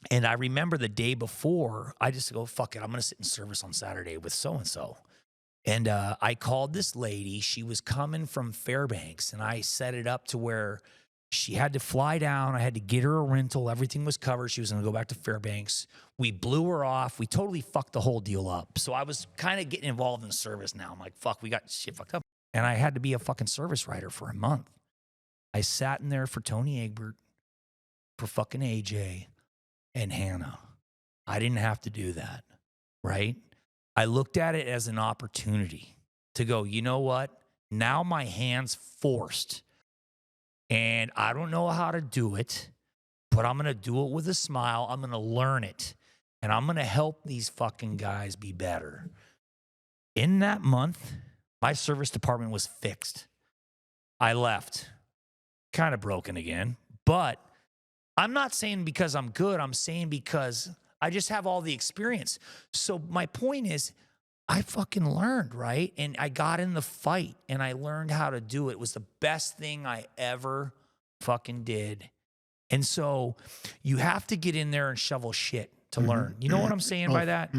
S3: And I remember the day before, I just go, fuck it, I'm going to sit in service on Saturday with so-and-so. And I called this lady. She was coming from Fairbanks, and I set it up to where she had to fly down. I had to get her a rental. Everything was covered. She was going to go back to Fairbanks. We blew her off. We totally fucked the whole deal up. So I was kind of getting involved in service now. I'm like, fuck, we got shit fucked up. And I had to be a fucking service writer for a month. I sat in there for Tony Egbert, for fucking AJ, and Hannah. I didn't have to do that, right? I looked at it as an opportunity to go, you know what? Now my hand's forced. And I don't know how to do it, but I'm going to do it with a smile. I'm going to learn it. And I'm going to help these fucking guys be better. In that month, my service department was fixed. I left. Kind of broken again. But I'm not saying because I'm good. I'm saying because I just have all the experience. So my point is, I fucking learned, right? And I got in the fight and I learned how to do it. It was the best thing I ever fucking did. And so you have to get in there and shovel shit to learn. You know what I'm saying by that?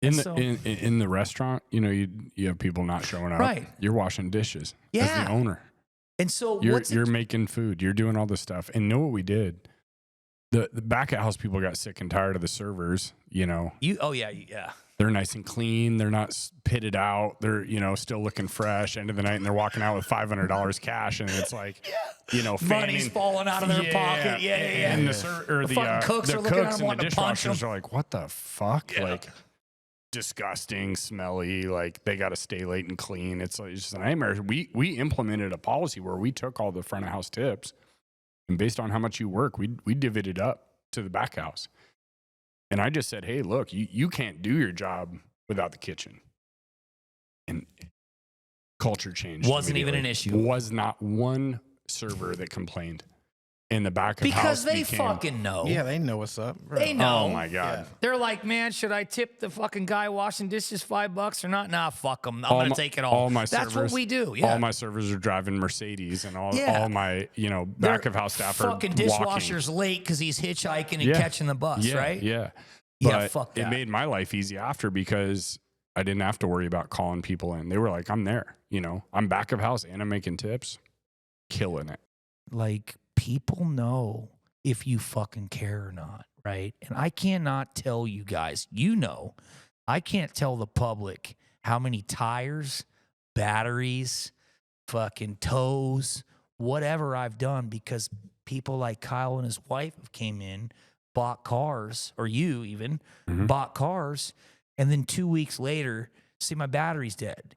S1: In the restaurant, you have people not showing up.
S3: Right.
S1: You're washing dishes as the owner.
S3: And so
S1: you're making food. You're doing all this stuff. And know what we did? the back of house people got sick and tired of the servers,
S3: Oh yeah.
S1: They're nice and clean. They're not pitted out. They're, still looking fresh end of the night, and they're walking out with $500 cash. And it's like,
S3: money's falling out of their pocket. Yeah.
S1: And the
S3: fucking cooks are looking at them
S1: and the
S3: wanting to punch
S1: dishwashers
S3: them.
S1: are like, what the fuck?
S3: Yeah.
S1: Like, disgusting, smelly. Like, they got to stay late and clean. It's just a nightmare. We implemented a policy where we took all the front of house tips, and based on how much you work, we divvied it up to the back house. And I just said, hey, look, you can't do your job without the kitchen. And culture changed.
S3: Wasn't even an issue.
S1: Was not one server that complained in the back of
S3: because
S1: house.
S3: they fucking know.
S2: Yeah, they know what's up. Bro.
S3: They know.
S1: Oh my God.
S2: Yeah.
S3: They're like, man, should I tip the fucking guy washing dishes $5 or not? Nah, fuck them. I'm going to take it all.
S1: All my
S3: That's
S1: servers,
S3: what we do. Yeah.
S1: All my servers are driving Mercedes, and all my, back of house staff are
S3: fucking
S1: walking.
S3: dishwasher's late because he's hitchhiking and catching the bus, right?
S1: Yeah.
S3: Yeah,
S1: But
S3: fuck that.
S1: it made my life easy after, because I didn't have to worry about calling people in. They were like, I'm there. I'm back of house and I'm making tips. Killing it.
S3: Like, people know if you fucking care or not, right? And I cannot tell you guys, I can't tell the public how many tires, batteries, fucking tows, whatever I've done, because people like Kyle and his wife have came in, bought cars, or you even bought cars, and then 2 weeks later, see, my battery's dead.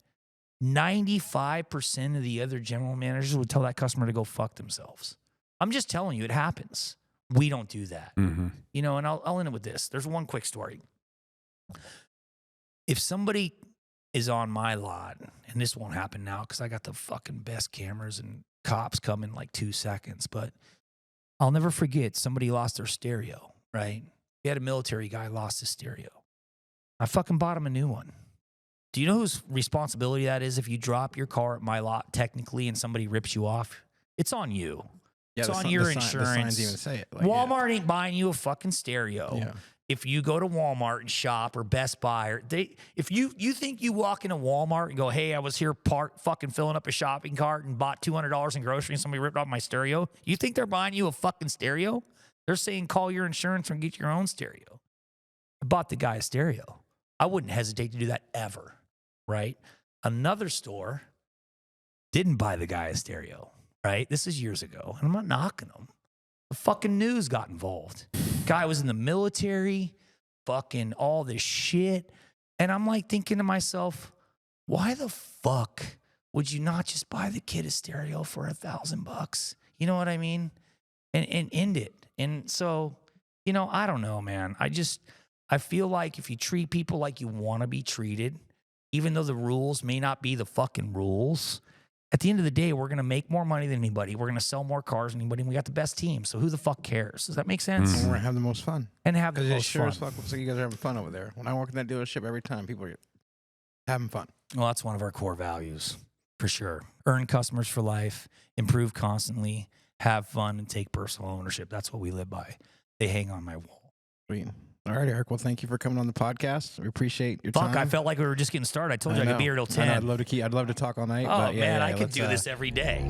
S3: 95% of the other general managers would tell that customer to go fuck themselves. I'm just telling you, it happens. We don't do that. And I'll end it with this. There's one quick story. If somebody is on my lot, and this won't happen now because I got the fucking best cameras and cops come in like 2 seconds, but I'll never forget, somebody lost their stereo, right? We had a military guy lost his stereo. I fucking bought him a new one. Do you know whose responsibility that is if you drop your car at my lot technically and somebody rips you off? It's on you.
S2: Yeah,
S3: it's on your
S2: the
S3: insurance.
S2: signs even say it. Like,
S3: Walmart ain't buying you a fucking stereo.
S2: Yeah.
S3: If you go to Walmart and shop, or Best Buy, or if you think you walk into Walmart and go, hey, I was here fucking filling up a shopping cart and bought $200 in groceries and somebody ripped off my stereo, you think they're buying you a fucking stereo? They're saying call your insurance and get your own stereo. I bought the guy a stereo. I wouldn't hesitate to do that ever, right? Another store didn't buy the guy a stereo, right? This is years ago, and I'm not knocking them. The fucking news got involved. Guy was in the military, fucking all this shit. And I'm like thinking to myself, why the fuck would you not just buy the kid a stereo for $1,000? You know what I mean? And end it. And so, I don't know, man. I feel like if you treat people like you want to be treated, even though the rules may not be the fucking rules, at the end of the day, we're going to make more money than anybody. We're going to sell more cars than anybody. And we got the best team. So who the fuck cares? Does that make sense?
S2: And we're going to have the most fun.
S3: And have the most
S2: sure
S3: fun.
S2: as fuck looks like you guys are having fun over there. When I walk in that dealership every time, people are having fun.
S3: Well, that's one of our core values, for sure. Earn customers for life, improve constantly, have fun, and take personal ownership. That's what we live by. They hang on my wall.
S2: Sweet. All right, Eric. Well, thank you for coming on the podcast. We appreciate your time.
S3: Fuck, I felt like we were just getting started. I told you I could be here till 10.
S2: I'd love to talk all night.
S3: Oh,
S2: but
S3: man, I could
S2: let's,
S3: do this every day.